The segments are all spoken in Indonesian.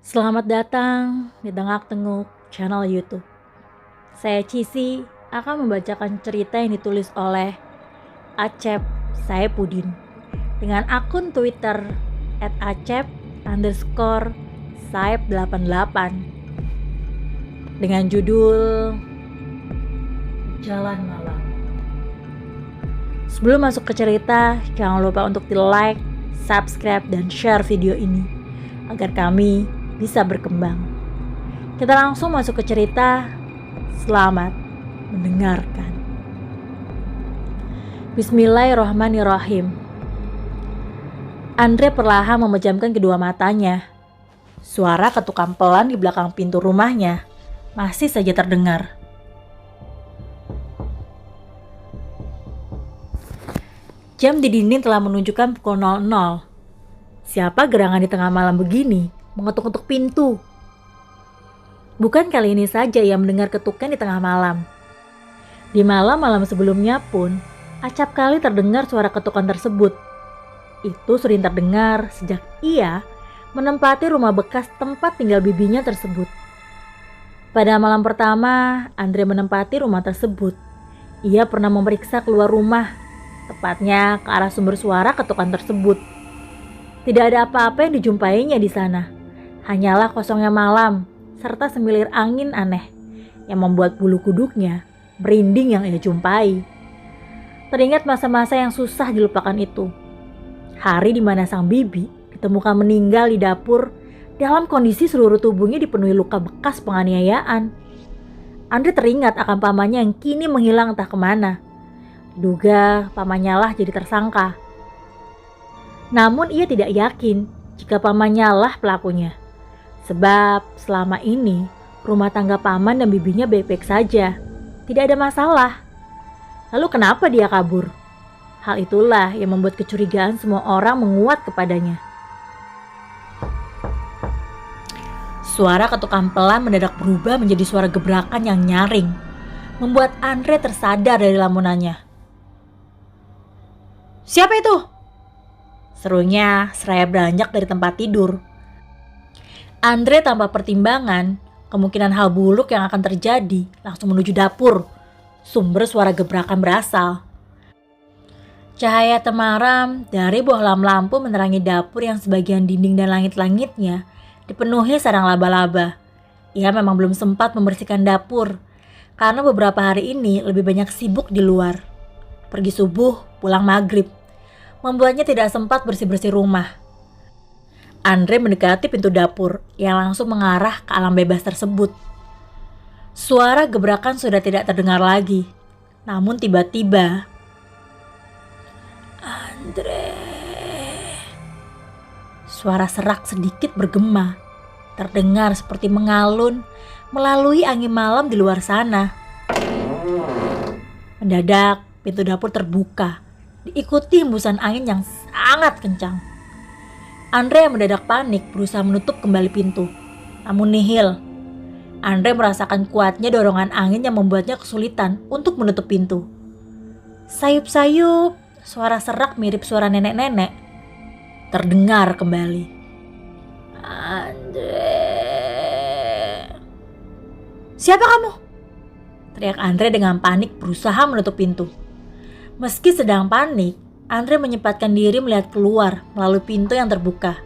Selamat datang di Tengak-Tenguk channel YouTube. Saya Cici akan membacakan cerita yang ditulis oleh Acep Saipudin dengan akun Twitter @acep_saip88 dengan judul Jalan Malam. Sebelum masuk ke cerita, jangan lupa untuk di-like, subscribe, dan share video ini agar kami bisa berkembang. Kita langsung masuk ke cerita. Selamat mendengarkan. Bismillahirrahmanirrahim. Andre perlahan memejamkan kedua matanya. Suara ketukan pelan di belakang pintu rumahnya masih saja terdengar. Jam di dinding telah menunjukkan pukul 00. Siapa gerangan di tengah malam begini mengetuk-ketuk pintu? Bukan kali ini saja ia mendengar ketukan di tengah malam. Di malam-malam sebelumnya pun, acap kali terdengar suara ketukan tersebut. Itu sering terdengar sejak ia menempati rumah bekas tempat tinggal bibinya tersebut. Pada malam pertama, Andre menempati rumah tersebut. Ia pernah memeriksa keluar rumah, tepatnya ke arah sumber suara ketukan tersebut. Tidak ada apa-apa yang dijumpainya di sana. Hanyalah kosongnya malam, serta semilir angin aneh yang membuat bulu kuduknya merinding yang ia jumpai. Teringat masa-masa yang susah dilupakan itu. Hari di mana sang bibi ditemukan meninggal di dapur dalam kondisi seluruh tubuhnya dipenuhi luka bekas penganiayaan. Andre teringat akan pamannya yang kini menghilang entah kemana. Diduga pamannya lah jadi tersangka. Namun ia tidak yakin jika pamannya lah pelakunya. Sebab selama ini rumah tangga paman dan bibinya baik-baik saja. Tidak ada masalah. Lalu kenapa dia kabur? Hal itulah yang membuat kecurigaan semua orang menguat kepadanya. Suara ketukan pelan mendadak berubah menjadi suara gebrakan yang nyaring, membuat Andre tersadar dari lamunannya. "Siapa itu?" serunya seraya beranjak dari tempat tidur. Andre tanpa pertimbangan kemungkinan hal buruk yang akan terjadi langsung menuju dapur. Sumber suara gebrakan berasal. Cahaya temaram dari bohlam lampu menerangi dapur yang sebagian dinding dan langit-langitnya dipenuhi sarang laba-laba. Ia memang belum sempat membersihkan dapur karena beberapa hari ini lebih banyak sibuk di luar. Pergi subuh, pulang maghrib, membuatnya tidak sempat bersih-bersih rumah. Andre mendekati pintu dapur yang langsung mengarah ke alam bebas tersebut. Suara gebrakan sudah tidak terdengar lagi. Namun tiba-tiba, "Andre!" Suara serak sedikit bergema, terdengar seperti mengalun melalui angin malam di luar sana. Mendadak, pintu dapur terbuka, diikuti hembusan angin yang sangat kencang. Andre yang mendadak panik berusaha menutup kembali pintu, namun nihil. Andre merasakan kuatnya dorongan angin yang membuatnya kesulitan untuk menutup pintu. Sayup-sayup, suara serak mirip suara nenek-nenek terdengar kembali. "Andre, siapa kamu?" teriak Andre dengan panik berusaha menutup pintu. Meski sedang panik, Andre menyempatkan diri melihat keluar melalui pintu yang terbuka.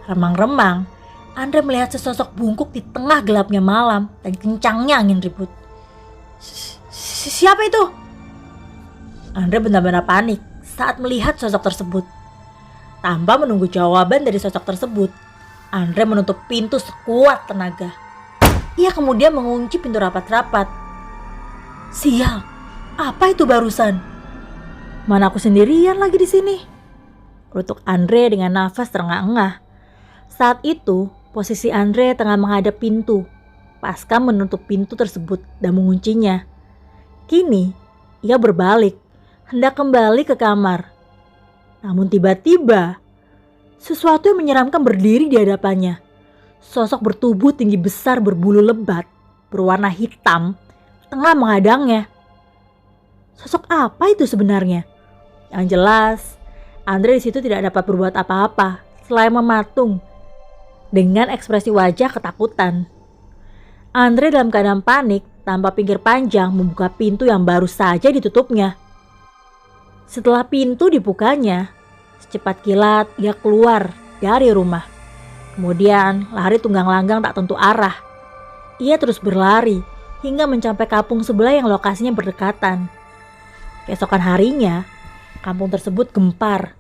Remang-remang, Andre melihat sesosok bungkuk di tengah gelapnya malam dan kencangnya angin ribut. "Siapa itu?" Andre benar-benar panik saat melihat sosok tersebut. Tanpa menunggu jawaban dari sosok tersebut, Andre menutup pintu sekuat tenaga. Ia kemudian mengunci pintu rapat-rapat. Sial, apa itu barusan? "Mana aku sendirian lagi di sini?" Rutuk Andre dengan nafas terengah-engah. Saat itu, posisi Andre tengah menghadap pintu, pasca menutup pintu tersebut dan menguncinya. Kini, ia berbalik, hendak kembali ke kamar. Namun tiba-tiba, sesuatu yang menyeramkan berdiri di hadapannya. Sosok bertubuh tinggi besar berbulu lebat, berwarna hitam, tengah menghadangnya. Sosok apa itu sebenarnya? Yang jelas, Andre di situ tidak dapat berbuat apa-apa selain mematung dengan ekspresi wajah ketakutan. Andre dalam keadaan panik tanpa pikir panjang membuka pintu yang baru saja ditutupnya. Setelah pintu dibukanya, secepat kilat ia keluar dari rumah. Kemudian lari tunggang langgang tak tentu arah. Ia terus berlari hingga mencapai kampung sebelah yang lokasinya berdekatan. Keesokan harinya, kampung tersebut gempar.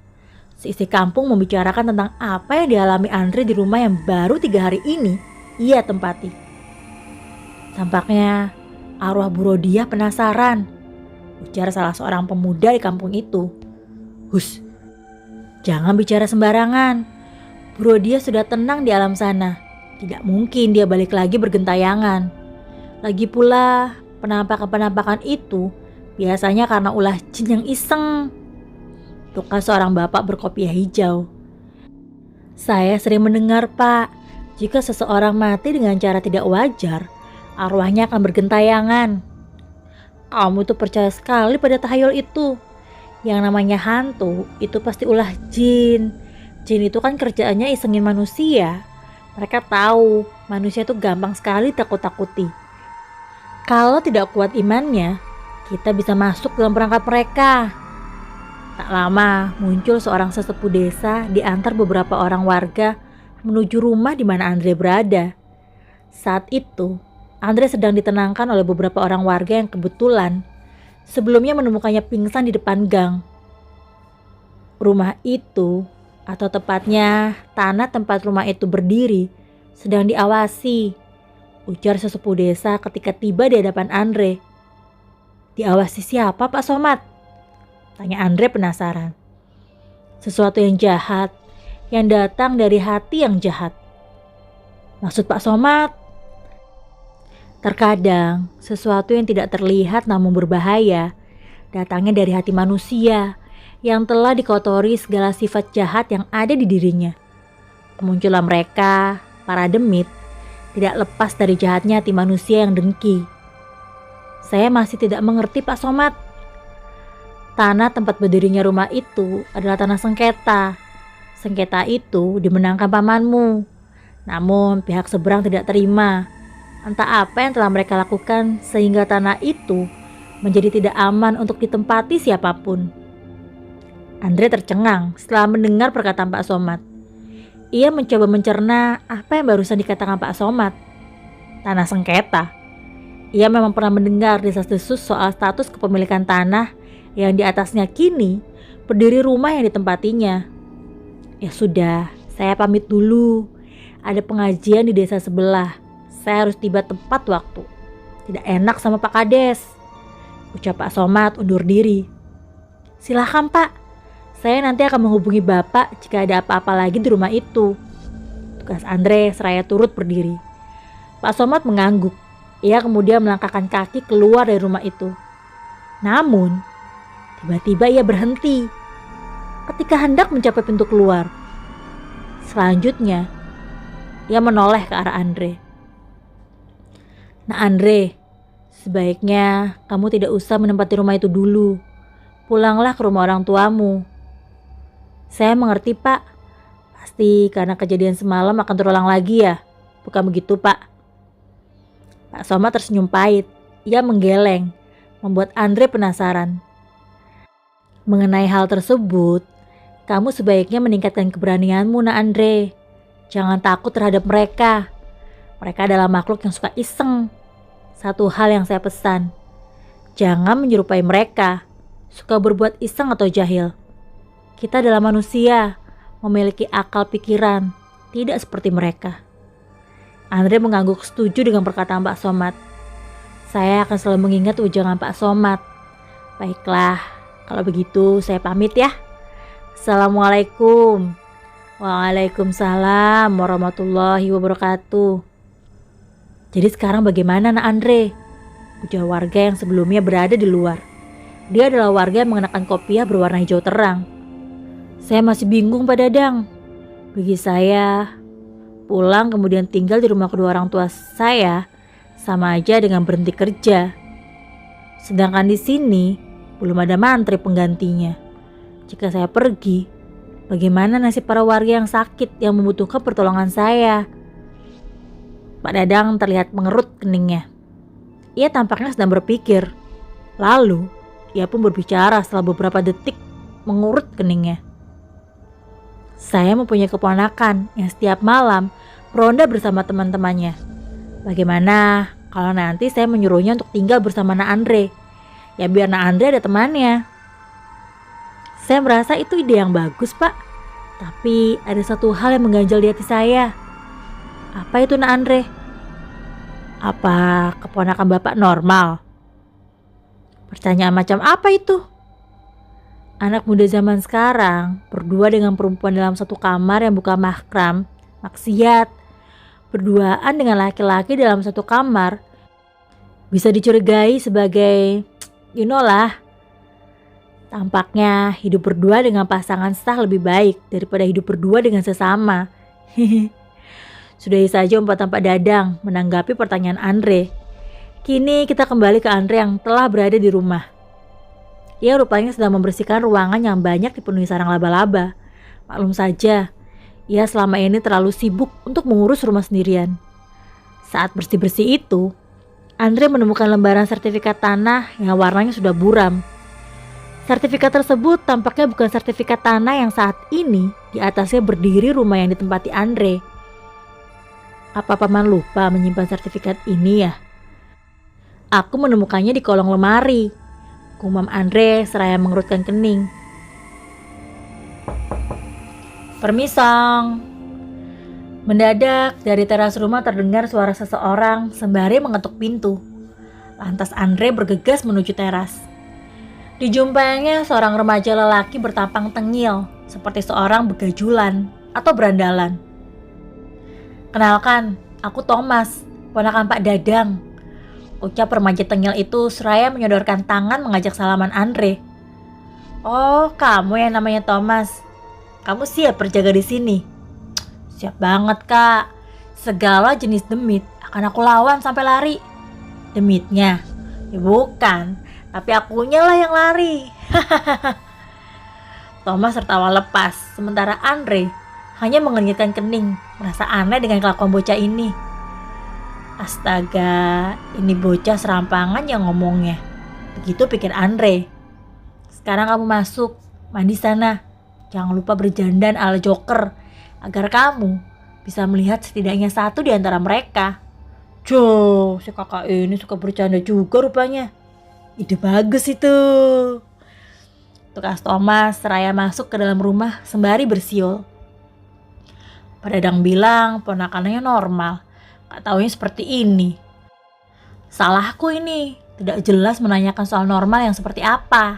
Seisi kampung membicarakan tentang apa yang dialami Andre di rumah yang baru 3 hari ini ia tempati. Tampaknya arwah Bu Rodia penasaran, ujar salah seorang pemuda di kampung itu. Hus, jangan bicara sembarangan. Bu Rodia sudah tenang di alam sana. Tidak mungkin dia balik lagi bergentayangan. Lagi pula, penampakan-penampakan itu biasanya karena ulah jin yang iseng. Tukar seorang bapak berkopiah hijau. Saya sering mendengar, Pak, jika seseorang mati dengan cara tidak wajar, arwahnya akan bergentayangan. Kamu tuh percaya sekali pada tahayul itu. Yang namanya hantu itu pasti ulah jin. Jin itu kan kerjaannya isengin manusia. Mereka tahu manusia itu gampang sekali takut-takuti. Kalau tidak kuat imannya, kita bisa masuk dalam perangkap mereka. Tak lama muncul seorang sesepuh desa diantar beberapa orang warga menuju rumah di mana Andre berada. Saat itu, Andre sedang ditenangkan oleh beberapa orang warga yang kebetulan sebelumnya menemukannya pingsan di depan gang. Rumah itu, atau tepatnya tanah tempat rumah itu berdiri, sedang diawasi, ujar sesepuh desa ketika tiba di hadapan Andre. Diawasi siapa, Pak Somad? Tanya Andre penasaran. Sesuatu yang jahat, yang datang dari hati yang jahat. Maksud Pak Somad? Terkadang, sesuatu yang tidak terlihat namun berbahaya, datangnya dari hati manusia, yang telah dikotori segala sifat jahat yang ada di dirinya. Kemunculan mereka, para demit, tidak lepas dari jahatnya hati manusia yang dengki. Saya masih tidak mengerti, Pak Somad. Tanah tempat berdirinya rumah itu adalah tanah sengketa. Sengketa itu dimenangkan pamanmu. Namun pihak seberang tidak terima. Entah apa yang telah mereka lakukan sehingga tanah itu menjadi tidak aman untuk ditempati siapapun. Andre tercengang setelah mendengar perkataan Pak Somad. Ia mencoba mencerna apa yang barusan dikatakan Pak Somad. Tanah sengketa. Ia memang pernah mendengar desas-desus soal status kepemilikan tanah yang di atasnya kini berdiri rumah yang ditempatinya. Ya sudah, saya pamit dulu. Ada pengajian di desa sebelah. Saya harus tiba tepat waktu. Tidak enak sama Pak Kades, ucap Pak Somad undur diri. Silakan Pak. Saya nanti akan menghubungi Bapak jika ada apa-apa lagi di rumah itu. Tugas Andre seraya turut berdiri. Pak Somad mengangguk. Ia kemudian melangkahkan kaki keluar dari rumah itu. Namun, tiba-tiba ia berhenti ketika hendak mencapai pintu keluar. Selanjutnya, ia menoleh ke arah Andre. Nah Andre, sebaiknya kamu tidak usah menempati rumah itu dulu. Pulanglah ke rumah orang tuamu. Saya mengerti Pak, pasti karena kejadian semalam akan terulang lagi ya, bukan begitu Pak? Pak Somad tersenyum pahit, ia menggeleng, membuat Andre penasaran. Mengenai hal tersebut, kamu sebaiknya meningkatkan keberanianmu Nak Andre. Jangan takut terhadap mereka. Mereka adalah makhluk yang suka iseng. Satu hal yang saya pesan, jangan menyerupai mereka, suka berbuat iseng atau jahil. Kita adalah manusia, memiliki akal pikiran, tidak seperti mereka. Andre mengangguk setuju dengan perkataan Pak Somad. Saya akan selalu mengingat ujangan Pak Somad. Baiklah, kalau begitu saya pamit ya. Assalamualaikum. Waalaikumsalam warahmatullahi wabarakatuh. Jadi sekarang bagaimana Nak Andre? Ujar warga yang sebelumnya berada di luar. Dia adalah warga yang mengenakan kopiah berwarna hijau terang. Saya masih bingung Pak Dadang. Bagi saya, pulang kemudian tinggal di rumah kedua orang tua saya sama aja dengan berhenti kerja. Sedangkan di sini belum ada mantri penggantinya. Jika saya pergi, Bagaimana nasib para warga yang sakit yang membutuhkan pertolongan saya? Pak Dadang terlihat mengerut keningnya. Ia tampaknya sedang berpikir. Lalu, ia pun berbicara setelah beberapa detik mengurut keningnya. Saya mempunyai keponakan yang setiap malam beronda bersama teman-temannya. Bagaimana kalau nanti saya menyuruhnya untuk tinggal bersama Nak Andre? Ya biar Nak Andre ada temannya. Saya merasa itu ide yang bagus, Pak. Tapi ada satu hal yang mengganjal di hati saya. Apa itu, Nak Andre? Apa keponakan Bapak normal? Pertanyaan macam apa itu? Anak muda zaman sekarang berdua dengan perempuan dalam satu kamar yang bukan mahram, maksiat. Berduaan dengan laki-laki dalam satu kamar bisa dicurigai sebagai, you know lah. Tampaknya hidup berdua dengan pasangan sah lebih baik daripada hidup berdua dengan sesama. Sudahi saja umpan Pak Dadang menanggapi pertanyaan Andre. Kini kita kembali ke Andre yang telah berada di rumah. Ia rupanya sedang membersihkan ruangan yang banyak dipenuhi sarang laba-laba. Maklum saja, ia selama ini terlalu sibuk untuk mengurus rumah sendirian. Saat bersih-bersih itu, Andre menemukan lembaran sertifikat tanah yang warnanya sudah buram. Sertifikat tersebut tampaknya bukan sertifikat tanah yang saat ini di atasnya berdiri rumah yang ditempati Andre. Apa Paman lupa menyimpan sertifikat ini ya? Aku menemukannya di kolong lemari, gumam Andre seraya mengerutkan kening. Permisong. Mendadak dari teras rumah terdengar suara seseorang sembari mengetuk pintu. Lantas Andre bergegas menuju teras. Dijumpainya seorang remaja lelaki bertampang tengil, seperti seorang begajulan atau berandalan. Kenalkan, aku Thomas, ponakan Pak Dadang. Ucap remaja tengil itu seraya menyodorkan tangan mengajak salaman Andre. Oh, kamu yang namanya Thomas. Kamu siap berjaga di sini? Siap banget, Kak. Segala jenis demit akan aku lawan sampai lari. Demitnya? Ya bukan, tapi akunya lah yang lari. Thomas tertawa lepas, sementara Andre hanya mengernyitkan kening, merasa aneh dengan kelakuan bocah ini. Astaga, ini bocah serampangan yang ngomongnya. Begitu pikir Andre. Sekarang kamu masuk, mandi sana. Jangan lupa berjandan ala Joker, agar kamu bisa melihat setidaknya satu di antara mereka. Joh, si kakak ini suka bercanda juga rupanya. Ide bagus itu. Tukas Thomas seraya masuk ke dalam rumah sembari bersiul. Pak Dadang bilang ponakannya normal. Gak taunya seperti ini. Salahku ini, tidak jelas menanyakan soal normal yang seperti apa.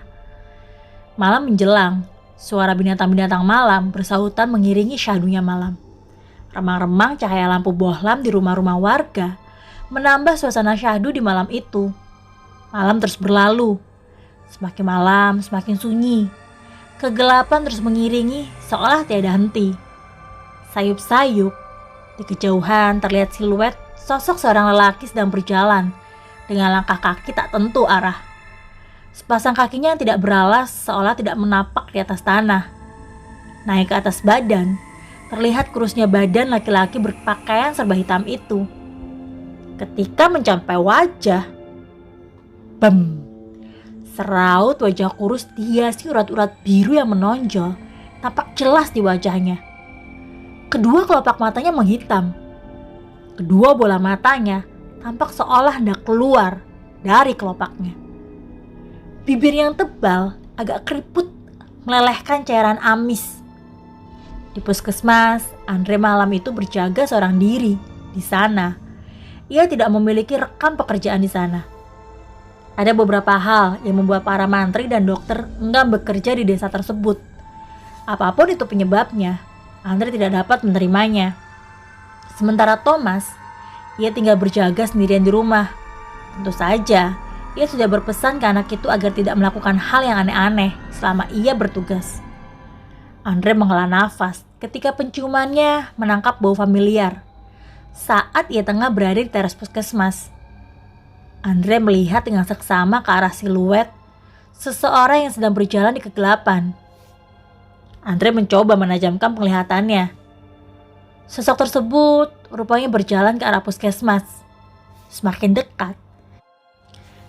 Malam menjelang, suara binatang-binatang malam bersahutan mengiringi syahdunya malam. Remang-remang cahaya lampu bohlam di rumah-rumah warga menambah suasana syahdu di malam itu. Malam terus berlalu. Semakin malam, semakin sunyi. Kegelapan terus mengiringi seolah tiada henti. Sayup-sayup, di kejauhan terlihat siluet sosok seorang lelaki sedang berjalan dengan langkah kaki tak tentu arah. Sepasang kakinya yang tidak beralas seolah tidak menapak di atas tanah. Naik ke atas badan, terlihat kurusnya badan laki-laki berpakaian serba hitam itu. Ketika mencapai wajah, bam! Seraut wajah kurus dihiasi urat-urat biru yang menonjol, tampak jelas di wajahnya. Kedua kelopak matanya menghitam. Kedua bola matanya tampak seolah hendak keluar dari kelopaknya. Bibir yang tebal agak keriput melelehkan cairan amis. Di puskesmas, Andre malam itu berjaga seorang diri di sana. Ia tidak memiliki rekan pekerjaan di sana. Ada beberapa hal yang membuat para mantri dan dokter enggan bekerja di desa tersebut. Apapun itu penyebabnya, Andre tidak dapat menerimanya. Sementara Thomas, ia tinggal berjaga sendirian di rumah. Tentu saja, ia sudah berpesan ke anak itu agar tidak melakukan hal yang aneh-aneh selama ia bertugas. Andre menghela nafas ketika penciumannya menangkap bau familiar. Saat ia tengah berada di teras puskesmas, Andre melihat dengan seksama ke arah siluet seseorang yang sedang berjalan di kegelapan. Andre mencoba menajamkan penglihatannya. Sosok tersebut rupanya berjalan ke arah puskesmas. Semakin dekat,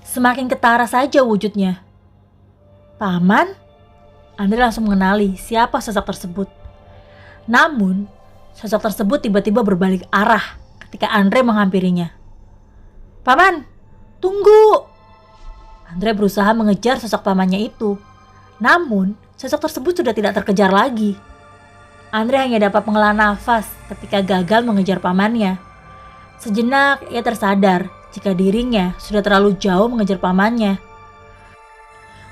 semakin ketara saja wujudnya. Paman? Andre langsung mengenali siapa sosok tersebut. Namun, sosok tersebut tiba-tiba berbalik arah ketika Andre menghampirinya. Paman, tunggu! Andre berusaha mengejar sosok pamannya itu. Namun, sosok tersebut sudah tidak terkejar lagi. Andre hanya dapat menghela nafas ketika gagal mengejar pamannya. Sejenak ia tersadar jika dirinya sudah terlalu jauh mengejar pamannya.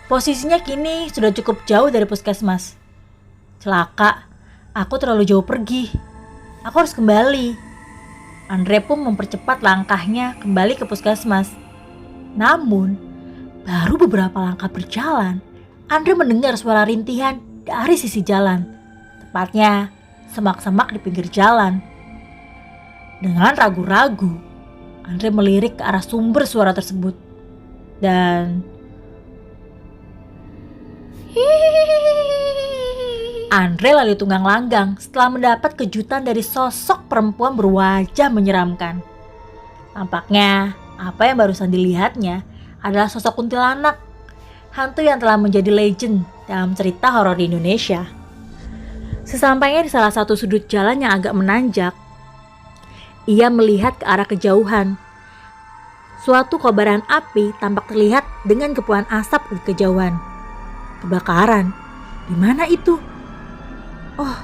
Posisinya kini sudah cukup jauh dari puskesmas. Celaka, aku terlalu jauh pergi. Aku harus kembali. Andre pun mempercepat langkahnya kembali ke puskesmas. Namun, baru beberapa langkah berjalan, Andre mendengar suara rintihan dari sisi jalan. Tepatnya, semak-semak di pinggir jalan. Dengan ragu-ragu, Andre melirik ke arah sumber suara tersebut. Dan Andre lalu tunggang langgang setelah mendapat kejutan dari sosok perempuan berwajah menyeramkan. Tampaknya apa yang barusan dilihatnya adalah sosok kuntilanak, hantu yang telah menjadi legend dalam cerita horor di Indonesia. Sesampainya di salah satu sudut jalan yang agak menanjak, ia melihat ke arah kejauhan. Suatu kobaran api tampak terlihat dengan kepulan asap di kejauhan. Kebakaran. Di mana itu? Oh,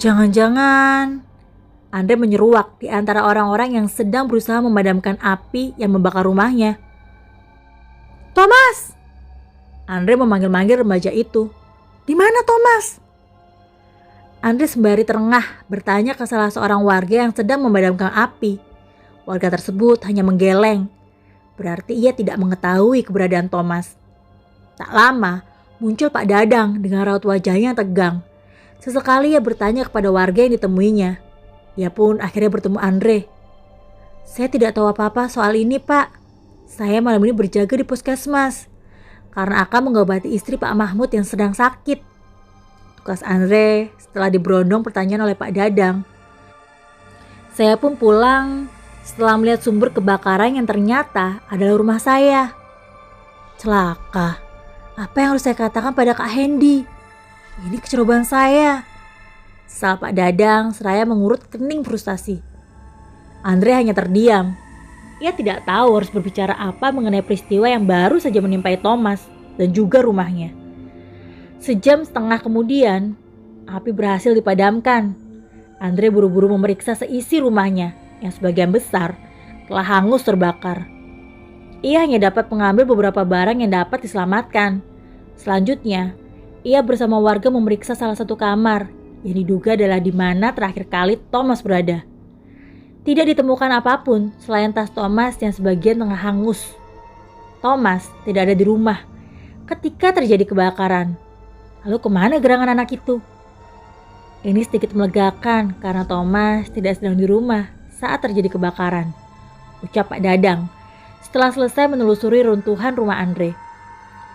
jangan-jangan. Andre menyeruak di antara orang-orang yang sedang berusaha memadamkan api yang membakar rumahnya. Thomas! Andre memanggil-manggil remaja itu. Di mana Thomas? Andre sembari terengah bertanya ke salah seorang warga yang sedang memadamkan api. Warga tersebut hanya menggeleng. Berarti ia tidak mengetahui keberadaan Thomas. Tak lama, muncul Pak Dadang dengan raut wajahnya yang tegang. Sesekali ia bertanya kepada warga yang ditemuinya. Ia pun akhirnya bertemu Andre. Saya tidak tahu apa-apa soal ini, Pak. Saya malam ini berjaga di puskesmas karena akan mengobati istri Pak Mahmud yang sedang sakit. Tugas Andre setelah diberondong pertanyaan oleh Pak Dadang. Saya pun pulang setelah melihat sumber kebakaran yang ternyata adalah rumah saya. Celaka. Apa yang harus saya katakan pada Kak Hendy? Ini kecerobohan saya. Salah Pak Dadang seraya mengurut kening frustasi. Andre hanya terdiam. Ia tidak tahu harus berbicara apa mengenai peristiwa yang baru saja menimpai Thomas dan juga rumahnya. Sejam setengah kemudian, api berhasil dipadamkan. Andre buru-buru memeriksa seisi rumahnya yang sebagian besar telah hangus terbakar. Ia hanya dapat mengambil beberapa barang yang dapat diselamatkan. Selanjutnya, ia bersama warga memeriksa salah satu kamar yang diduga adalah di mana terakhir kali Thomas berada. Tidak ditemukan apapun selain tas Thomas yang sebagian tengah hangus. Thomas tidak ada di rumah ketika terjadi kebakaran. Lalu kemana gerangan anak itu? Ini sedikit melegakan karena Thomas tidak sedang di rumah saat terjadi kebakaran, ucap Pak Dadang setelah selesai menelusuri runtuhan rumah Andre.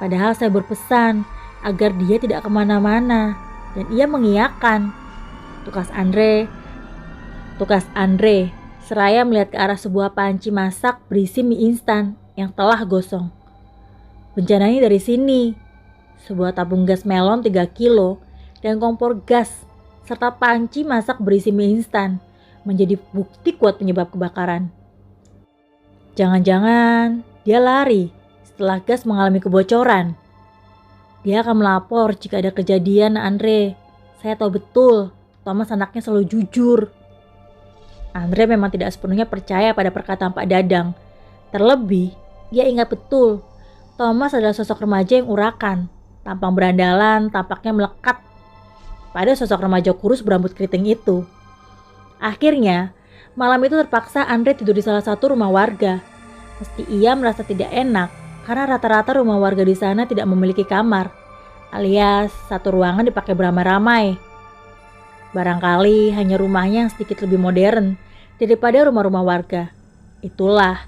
Padahal saya berpesan agar dia tidak kemana-mana dan ia mengiyakan. Tugas Andre seraya melihat ke arah sebuah panci masak berisi mie instan yang telah gosong. Bencananya dari sini. Sebuah tabung gas melon 3 kilo dan kompor gas serta panci masak berisi mie instan menjadi bukti kuat penyebab kebakaran. Jangan-jangan dia lari setelah gas mengalami kebocoran. Dia akan melapor jika ada kejadian, Andre. Saya tahu betul, Thomas anaknya selalu jujur. Andre memang tidak sepenuhnya percaya pada perkataan Pak Dadang. Terlebih, ia ingat betul, Thomas adalah sosok remaja yang urakan. Tampang berandalan tampaknya melekat pada sosok remaja kurus berambut keriting itu. Akhirnya, malam itu terpaksa Andre tidur di salah satu rumah warga. Meski ia merasa tidak enak karena rata-rata rumah warga di sana tidak memiliki kamar, alias satu ruangan dipakai beramai-ramai. Barangkali hanya rumahnya yang sedikit lebih modern daripada rumah-rumah warga. Itulah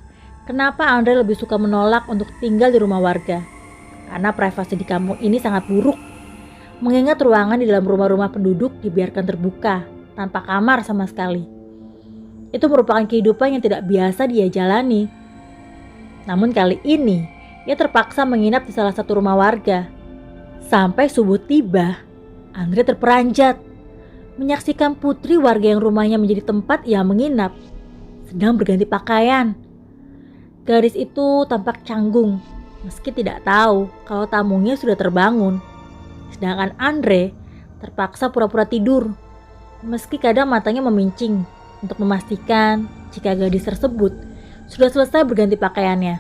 kenapa Andre lebih suka menolak untuk tinggal di rumah warga. Karena privasi di kampung ini sangat buruk. mengingat ruangan di dalam rumah-rumah penduduk dibiarkan terbuka, tanpa kamar sama sekali. Itu merupakan kehidupan yang tidak biasa dia jalani. Namun kali ini, ia terpaksa menginap di salah satu rumah warga. Sampai subuh tiba, Andre terperanjat menyaksikan putri warga yang rumahnya menjadi tempat ia menginap sedang berganti pakaian. Gadis itu tampak canggung, meski tidak tahu kalau tamunya sudah terbangun. Sedangkan Andre terpaksa pura-pura tidur, meski kadang matanya memincing untuk memastikan jika gadis tersebut sudah selesai berganti pakaiannya.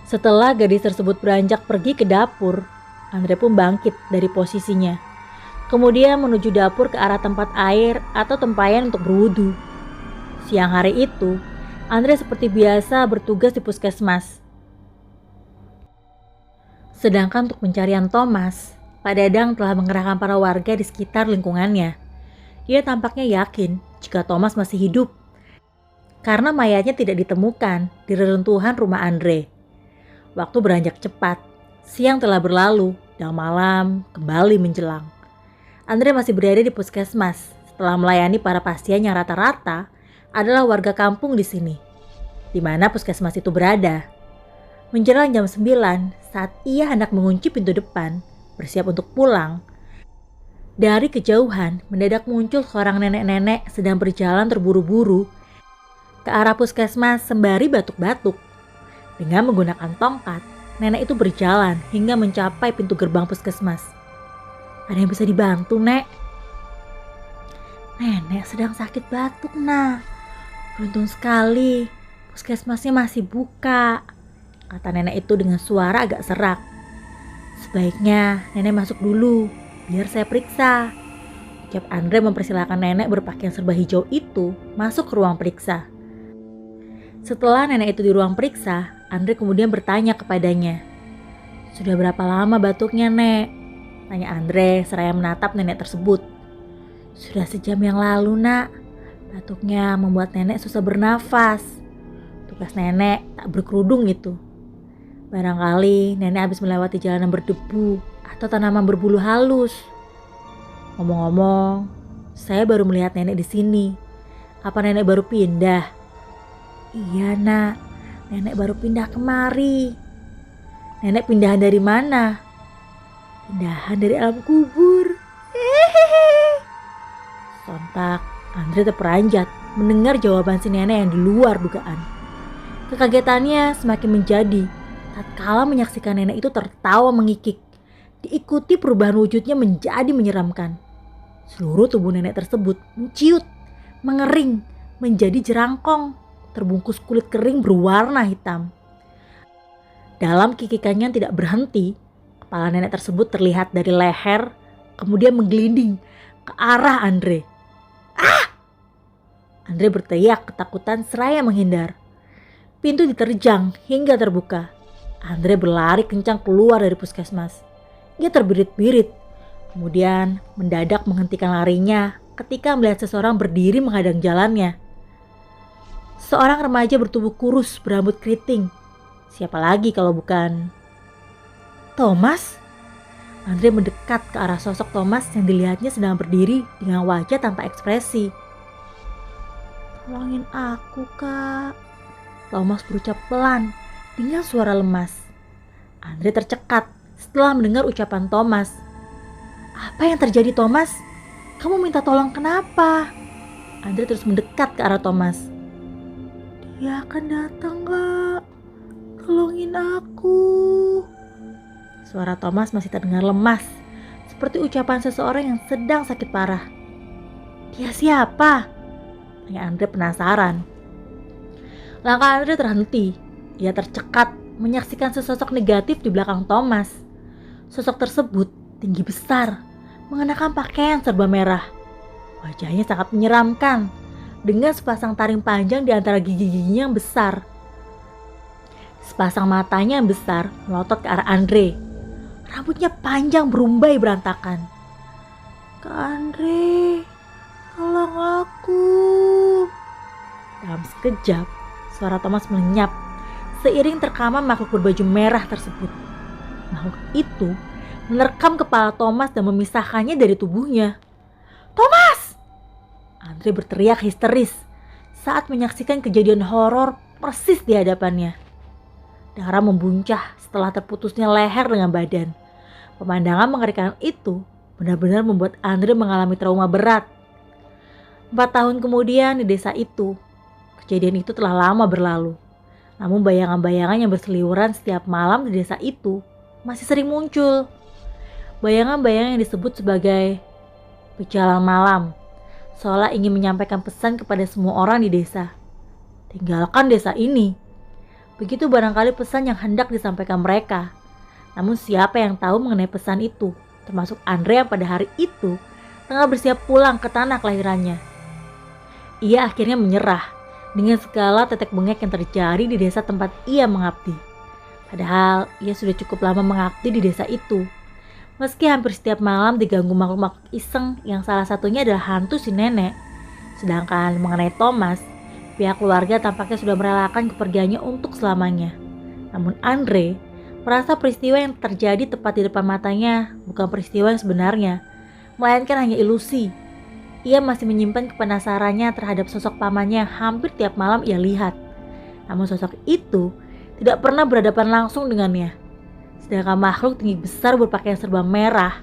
Setelah gadis tersebut beranjak pergi ke dapur, Andre pun bangkit dari posisinya. Kemudian menuju dapur ke arah tempat air atau tempayan untuk berwudu. Siang hari itu, Andre seperti biasa bertugas di puskesmas. Sedangkan untuk pencarian Thomas, Pak Dadang telah mengerahkan para warga di sekitar lingkungannya. Ia tampaknya yakin jika Thomas masih hidup, karena mayatnya tidak ditemukan di reruntuhan rumah Andre. Waktu beranjak cepat, siang telah berlalu dan malam kembali menjelang. Andre masih berada di puskesmas setelah melayani para pasien yang rata-rata adalah warga kampung di sini, di mana puskesmas itu berada. Menjelang jam 9 saat ia hendak mengunci pintu depan, bersiap untuk pulang, dari kejauhan mendadak muncul seorang nenek-nenek sedang berjalan terburu-buru ke arah puskesmas sembari batuk-batuk. Dengan menggunakan tongkat, nenek itu berjalan hingga mencapai pintu gerbang puskesmas. Ada yang bisa dibantu, Nek? Nenek sedang sakit batuk, Nak. Beruntung sekali, puskesmasnya masih buka, kata nenek itu dengan suara agak serak. Sebaiknya nenek masuk dulu, biar saya periksa. Ucap Andre mempersilahkan nenek berpakaian serba hijau itu masuk ke ruang periksa. Setelah nenek itu di ruang periksa, Andre kemudian bertanya kepadanya. Sudah berapa lama batuknya, Nek? Tanya Andre seraya menatap nenek tersebut. Sudah sejam yang lalu, Nak. Batuknya membuat nenek susah bernafas. Tugas nenek tak berkerudung itu. Barangkali nenek habis melewati jalanan berdebu atau tanaman berbulu halus. Ngomong-ngomong, saya baru melihat nenek di sini. Apa nenek baru pindah? Iya, Nak. Nenek baru pindah kemari. Nenek pindahan dari mana? Pindahan dari alam kubur. Sontak Andre terperanjat mendengar jawaban si nenek yang di luar dugaan. Kekagetannya semakin menjadi tatkala menyaksikan nenek itu tertawa mengikik, diikuti perubahan wujudnya menjadi menyeramkan. Seluruh tubuh nenek tersebut menciut, mengering, menjadi jerangkong, terbungkus kulit kering berwarna hitam. Dalam kikikannya yang tidak berhenti, kepala nenek tersebut terlihat dari leher, kemudian menggelinding ke arah Andre. Andre berteriak ketakutan seraya menghindar. Pintu diterjang hingga terbuka. Andre berlari kencang keluar dari puskesmas. Ia terbirit-birit, kemudian mendadak menghentikan larinya ketika melihat seseorang berdiri menghadang jalannya. Seorang remaja bertubuh kurus berambut keriting. Siapa lagi kalau bukan Thomas? Andre mendekat ke arah sosok Thomas yang dilihatnya sedang berdiri dengan wajah tanpa ekspresi. Tolongin aku, Kak. Thomas berucap pelan dengan suara lemas. Andre tercekat setelah mendengar ucapan Thomas. Apa yang terjadi, Thomas? Kamu minta tolong kenapa? Andre terus mendekat ke arah Thomas. Dia akan datang, Kak. Tolongin aku. Suara Thomas masih terdengar lemas, seperti ucapan seseorang yang sedang sakit parah. Dia siapa? Tanya Andre penasaran. Langkah Andre terhenti. Ia tercekat menyaksikan sesosok negatif di belakang Thomas. Sosok tersebut tinggi besar, mengenakan pakaian serba merah. Wajahnya sangat menyeramkan, dengan sepasang taring panjang di antara gigi-giginya yang besar. Sepasang matanya yang besar melotot ke arah Andre. Rambutnya panjang berumbai berantakan. Kak Andre, tolong aku. Dalam sekejap, suara Thomas melenyap seiring terkaman makhluk berbaju merah tersebut. Makhluk itu menerkam kepala Thomas dan memisahkannya dari tubuhnya. "Thomas!" Andre berteriak histeris saat menyaksikan kejadian horor persis di hadapannya. Darah membuncah setelah terputusnya leher dengan badan. Pemandangan mengerikan itu benar-benar membuat Andre mengalami trauma berat. 4 tahun kemudian di desa itu, kejadian itu telah lama berlalu. Namun bayangan-bayangan yang berseliweran setiap malam di desa itu masih sering muncul. Bayangan-bayangan yang disebut sebagai pejalan malam, seolah ingin menyampaikan pesan kepada semua orang di desa. Tinggalkan desa ini. Begitu barangkali pesan yang hendak disampaikan mereka. Namun siapa yang tahu mengenai pesan itu, termasuk Andre yang pada hari itu tengah bersiap pulang ke tanah kelahirannya. Ia akhirnya menyerah dengan segala tetek bengek yang terjadi di desa tempat ia mengabdi. Padahal ia sudah cukup lama mengabdi di desa itu. Meski hampir setiap malam diganggu makhluk-makhluk iseng yang salah satunya adalah hantu si nenek. Sedangkan mengenai Thomas, pihak keluarga tampaknya sudah merelakan kepergiannya untuk selamanya. Namun Andre merasa peristiwa yang terjadi tepat di depan matanya bukan peristiwa yang sebenarnya, melainkan hanya ilusi. Ia masih menyimpan kepenasarannya terhadap sosok pamannya yang hampir tiap malam ia lihat. Namun sosok itu tidak pernah berhadapan langsung dengannya. Sedangkan makhluk tinggi besar berpakaian serba merah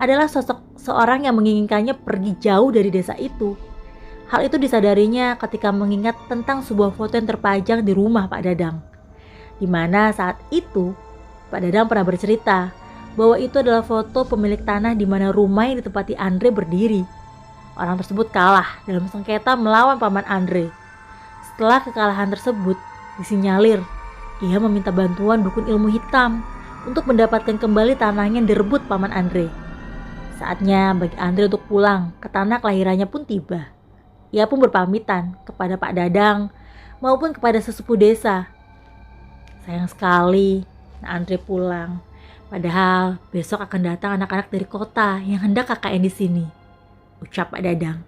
adalah sosok seorang yang menginginkannya pergi jauh dari desa itu. Hal itu disadarinya ketika mengingat tentang sebuah foto yang terpajang di rumah Pak Dadang, di mana saat itu Pak Dadang pernah bercerita bahwa itu adalah foto pemilik tanah di mana rumah yang ditempati Andre berdiri. Orang tersebut kalah dalam sengketa melawan paman Andre. Setelah kekalahan tersebut disinyalir, ia meminta bantuan dukun ilmu hitam untuk mendapatkan kembali tanahnya yang direbut paman Andre. Saatnya bagi Andre untuk pulang ke tanah kelahirannya pun tiba. Ia pun berpamitan kepada Pak Dadang maupun kepada sesepuh desa. Sayang sekali Andre pulang. Padahal besok akan datang anak-anak dari kota yang hendak KKN di sini, ucap Pak Dadang.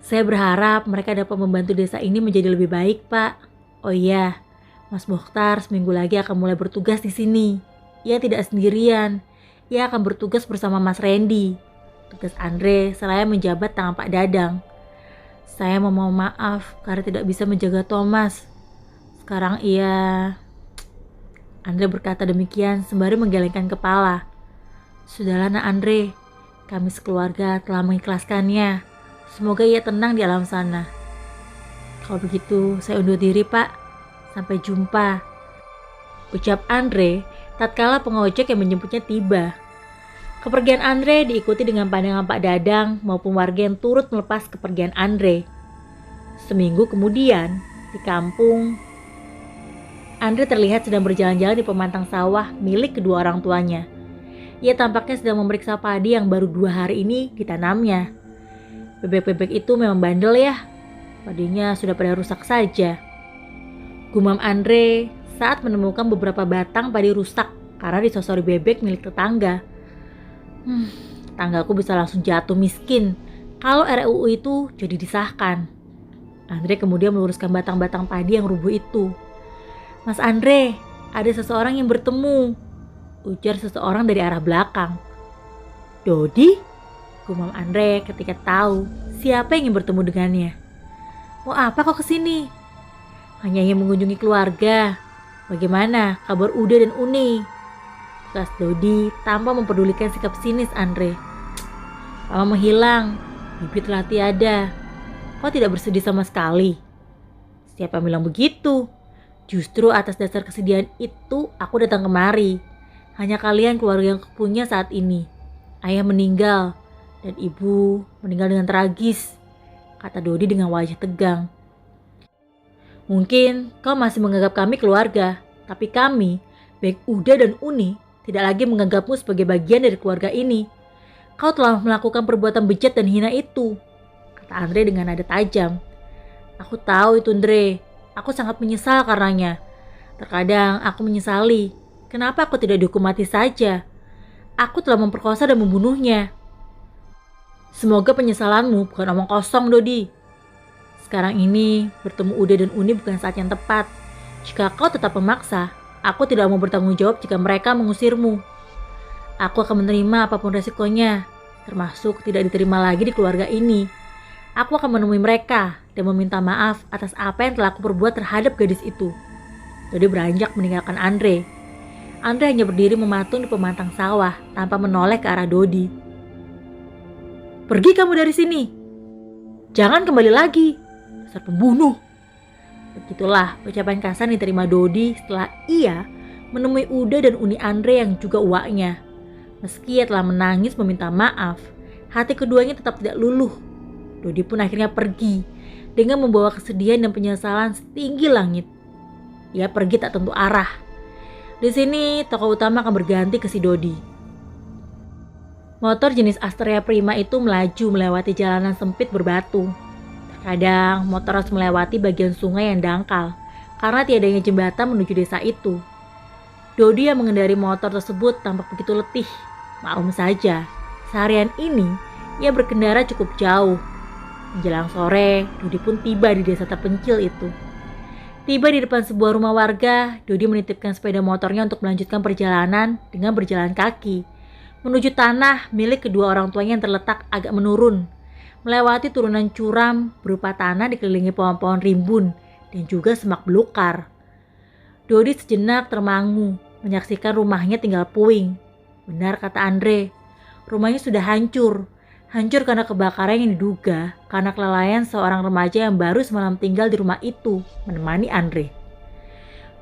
Saya berharap mereka dapat membantu desa ini menjadi lebih baik, Pak. Oh iya, Mas Mokhtar seminggu lagi akan mulai bertugas di sini. Ia tidak sendirian. Ia akan bertugas bersama Mas Randy. Tugas Andre selain menjabat tangan Pak Dadang. Saya mohon maaf karena tidak bisa menjaga Thomas. Sekarang Andre berkata demikian sembari menggelengkan kepala. Sudahlah nak Andre, kami sekeluarga telah mengikhlaskannya. Semoga ia tenang di alam sana. Kalau begitu saya undur diri, Pak. Sampai jumpa, ucap Andre tatkala pengojek yang menjemputnya tiba. Kepergian Andre diikuti dengan pandangan Pak Dadang maupun warga yang turut melepas kepergian Andre. Seminggu kemudian, di kampung, Andre terlihat sedang berjalan-jalan di pemantang sawah milik kedua orang tuanya. Ia tampaknya sedang memeriksa padi yang baru 2 hari ini ditanamnya. Bebek-bebek itu memang bandel ya, padinya sudah pada rusak saja. Gumam Andre saat menemukan beberapa batang padi rusak karena disosori bebek milik tetangga. Tetanggaku bisa langsung jatuh miskin kalau RUU itu jadi disahkan. Andre kemudian meluruskan batang-batang padi yang rubuh itu. Mas Andre, ada seseorang yang bertemu, ujar seseorang dari arah belakang. Dodi? Gumam Andre ketika tahu siapa yang ingin bertemu dengannya. Mau apa kau kesini? Hanya ingin mengunjungi keluarga. Bagaimana kabar Uda dan Uni? Tugas Dodi tanpa mempedulikan sikap sinis Andre. Mama menghilang, bibit telah tiada. Kau tidak bersedih sama sekali? Siapa yang bilang begitu? Justru atas dasar kesedihan itu aku datang kemari. Hanya kalian keluarga yang punya saat ini. Ayah meninggal dan ibu meninggal dengan tragis, kata Dodi dengan wajah tegang. Mungkin kau masih menganggap kami keluarga, tapi kami, baik Uda dan Uni, tidak lagi menganggapmu sebagai bagian dari keluarga ini. Kau telah melakukan perbuatan bejat dan hina itu, kata Andre dengan nada tajam. Aku tahu itu Andre, aku sangat menyesal karenanya. Terkadang aku menyesali, kenapa aku tidak dihukum mati saja. Aku telah memperkosa dan membunuhnya. Semoga penyesalanmu bukan omong kosong Dodi. Sekarang ini bertemu Uda dan Uni bukan saat yang tepat. Jika kau tetap memaksa, aku tidak mau bertanggung jawab jika mereka mengusirmu. Aku akan menerima apapun resikonya, termasuk tidak diterima lagi di keluarga ini. Aku akan menemui mereka dan meminta maaf atas apa yang telah aku perbuat terhadap gadis itu. Dodi beranjak meninggalkan Andre. Andre hanya berdiri mematung di pemantang sawah tanpa menoleh ke arah Dodi. Pergi kamu dari sini. Jangan kembali lagi, dasar pembunuh. Begitulah ucapan kasar diterima Dodi setelah ia menemui Uda dan Uni Andre yang juga uaknya. Meski ia telah menangis meminta maaf, hati keduanya tetap tidak luluh. Dodi pun akhirnya pergi dengan membawa kesedihan dan penyesalan setinggi langit. Ia pergi tak tentu arah. Di sini tokoh utama akan berganti ke si Dodi. Motor jenis Astrea Prima itu melaju melewati jalanan sempit berbatu. Terkadang motor harus melewati bagian sungai yang dangkal karena tiadanya jembatan menuju desa itu. Dodi yang mengendari motor tersebut tampak begitu letih. Maklum saja, seharian ini ia berkendara cukup jauh. Menjelang sore, Dodi pun tiba di desa terpencil itu. Tiba di depan sebuah rumah warga, Dodi menitipkan sepeda motornya untuk melanjutkan perjalanan dengan berjalan kaki menuju tanah milik kedua orang tuanya yang terletak agak menurun, melewati turunan curam berupa tanah dikelilingi pohon-pohon rimbun dan juga semak belukar. Dodi sejenak termangu menyaksikan rumahnya tinggal puing. Benar kata Andre, rumahnya sudah hancur karena kebakaran yang diduga karena kelalaian seorang remaja yang baru semalam tinggal di rumah itu menemani Andre.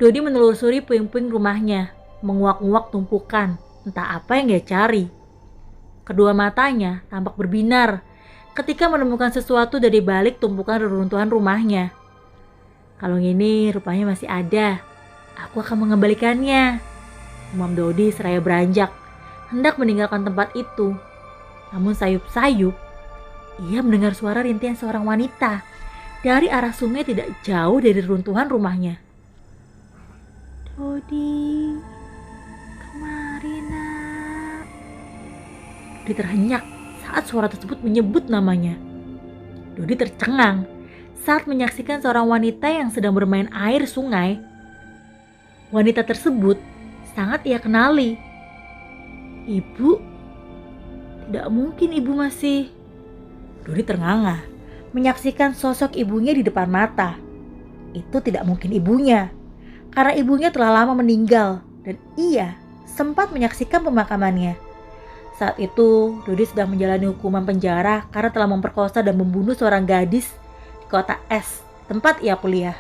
Dodi menelusuri puing-puing rumahnya, menguak-nguak tumpukan, entah apa yang dia cari. Kedua matanya tampak berbinar ketika menemukan sesuatu dari balik tumpukan reruntuhan rumahnya. Kalung ini rupanya masih ada. Aku akan mengembalikannya. Umam Dodi seraya beranjak, hendak meninggalkan tempat itu. Namun sayup-sayup, ia mendengar suara rintihan seorang wanita dari arah sungai tidak jauh dari reruntuhan rumahnya. Dodi, kemari nak. Dodi terhenyak saat suara tersebut menyebut namanya. Dodi tercengang saat menyaksikan seorang wanita yang sedang bermain air sungai. Wanita tersebut sangat ia kenali. Ibu? Tidak mungkin ibu masih... Dodi ternganga menyaksikan sosok ibunya di depan mata. Itu tidak mungkin ibunya, karena ibunya telah lama meninggal dan ia sempat menyaksikan pemakamannya. Saat itu, Dodi sedang menjalani hukuman penjara karena telah memperkosa dan membunuh seorang gadis di kota S, tempat ia kuliah.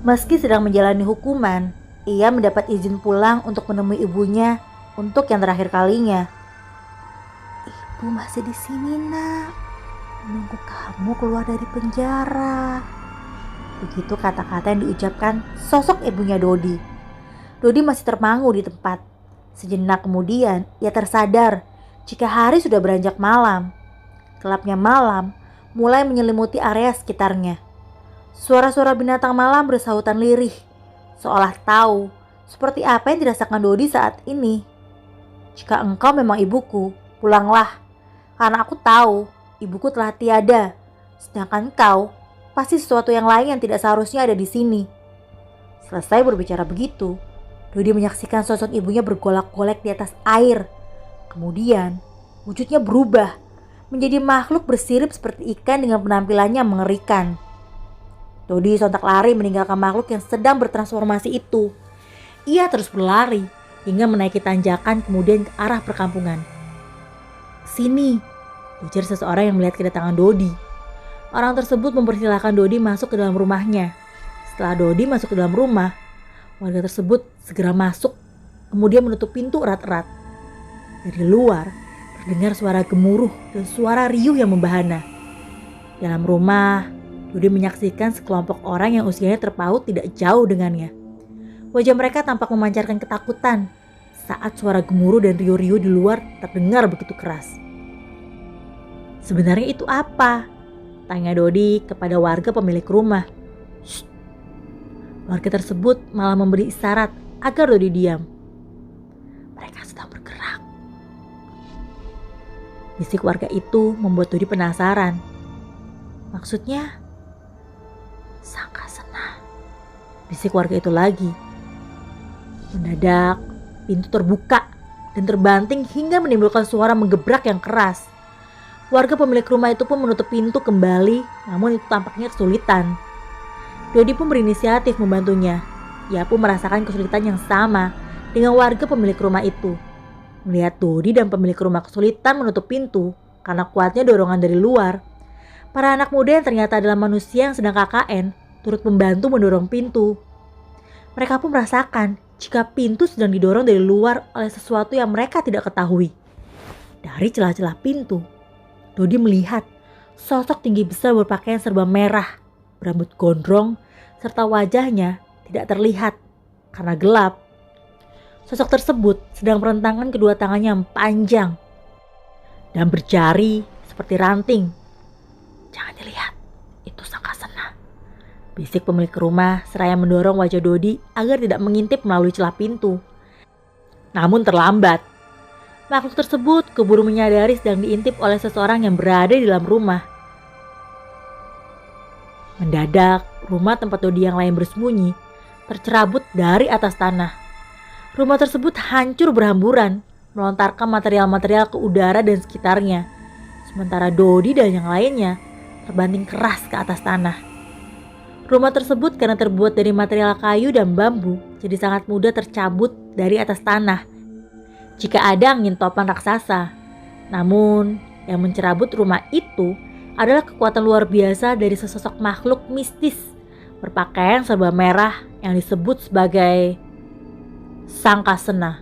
Meski sedang menjalani hukuman, ia mendapat izin pulang untuk menemui ibunya untuk yang terakhir kalinya. Ibu masih di sini nak, menunggu kamu keluar dari penjara. Begitu kata-kata yang diucapkan sosok ibunya Dodi. Dodi masih termangu di tempat. Sejenak kemudian ia tersadar jika hari sudah beranjak malam. Gelapnya malam mulai menyelimuti area sekitarnya. Suara-suara binatang malam bersahutan lirih, seolah tahu seperti apa yang dirasakan Dodi saat ini. Jika engkau memang ibuku, pulanglah, karena aku tahu ibuku telah tiada. Sedangkan engkau pasti sesuatu yang lain yang tidak seharusnya ada di sini. Selesai berbicara begitu, Dodi menyaksikan sosok ibunya bergolak-golek di atas air. Kemudian wujudnya berubah menjadi makhluk bersirip seperti ikan dengan penampilannya mengerikan. Dodi sontak lari meninggalkan makhluk yang sedang bertransformasi itu. Ia terus berlari hingga menaiki tanjakan kemudian ke arah perkampungan. Sini, ujar seseorang yang melihat kedatangan Dodi. Orang tersebut mempersilahkan Dodi masuk ke dalam rumahnya. Setelah Dodi masuk ke dalam rumah, warga tersebut segera masuk, kemudian menutup pintu erat-erat. Dari luar, terdengar suara gemuruh dan suara riuh yang membahana. Dalam rumah, Dodi menyaksikan sekelompok orang yang usianya terpaut tidak jauh dengannya. Wajah mereka tampak memancarkan ketakutan saat suara gemuruh dan riuh-riuh di luar terdengar begitu keras. Sebenarnya itu apa? Tanya Dodi kepada warga pemilik rumah. Shh. Warga tersebut malah memberi isyarat agar Dodi diam. Mereka sedang bergerak. Bisik warga itu membuat Dodi penasaran. Maksudnya, sangka senang. Bisik warga itu lagi. Mendadak, pintu terbuka dan terbanting hingga menimbulkan suara menggebrak yang keras. Warga pemilik rumah itu pun menutup pintu kembali, namun itu tampaknya kesulitan. Dodi pun berinisiatif membantunya. Ia pun merasakan kesulitan yang sama dengan warga pemilik rumah itu. Melihat Dodi dan pemilik rumah kesulitan menutup pintu karena kuatnya dorongan dari luar, para anak muda yang ternyata adalah manusia yang sedang KKN turut membantu mendorong pintu. Mereka pun merasakan jika pintu sedang didorong dari luar oleh sesuatu yang mereka tidak ketahui. Dari celah-celah pintu, Dodi melihat sosok tinggi besar berpakaian serba merah, berambut gondrong, serta wajahnya tidak terlihat karena gelap. Sosok tersebut sedang merentangkan kedua tangannya yang panjang dan berjari seperti ranting. "Jangan dilihat, itu Sangkasena," bisik pemilik rumah seraya mendorong wajah Dodi agar tidak mengintip melalui celah pintu. Namun terlambat. Makhluk tersebut keburu menyadari sedang diintip oleh seseorang yang berada di dalam rumah. Mendadak, rumah tempat Dodi yang lain bersembunyi tercerabut dari atas tanah. Rumah tersebut hancur berhamburan, melontarkan material-material ke udara dan sekitarnya. Sementara Dodi dan yang lainnya terbanting keras ke atas tanah. Rumah tersebut karena terbuat dari material kayu dan bambu, jadi sangat mudah tercabut dari atas tanah jika ada angin topan raksasa. Namun, yang mencerabut rumah itu adalah kekuatan luar biasa dari sesosok makhluk mistis berpakaian serba merah yang disebut sebagai Sangkasena.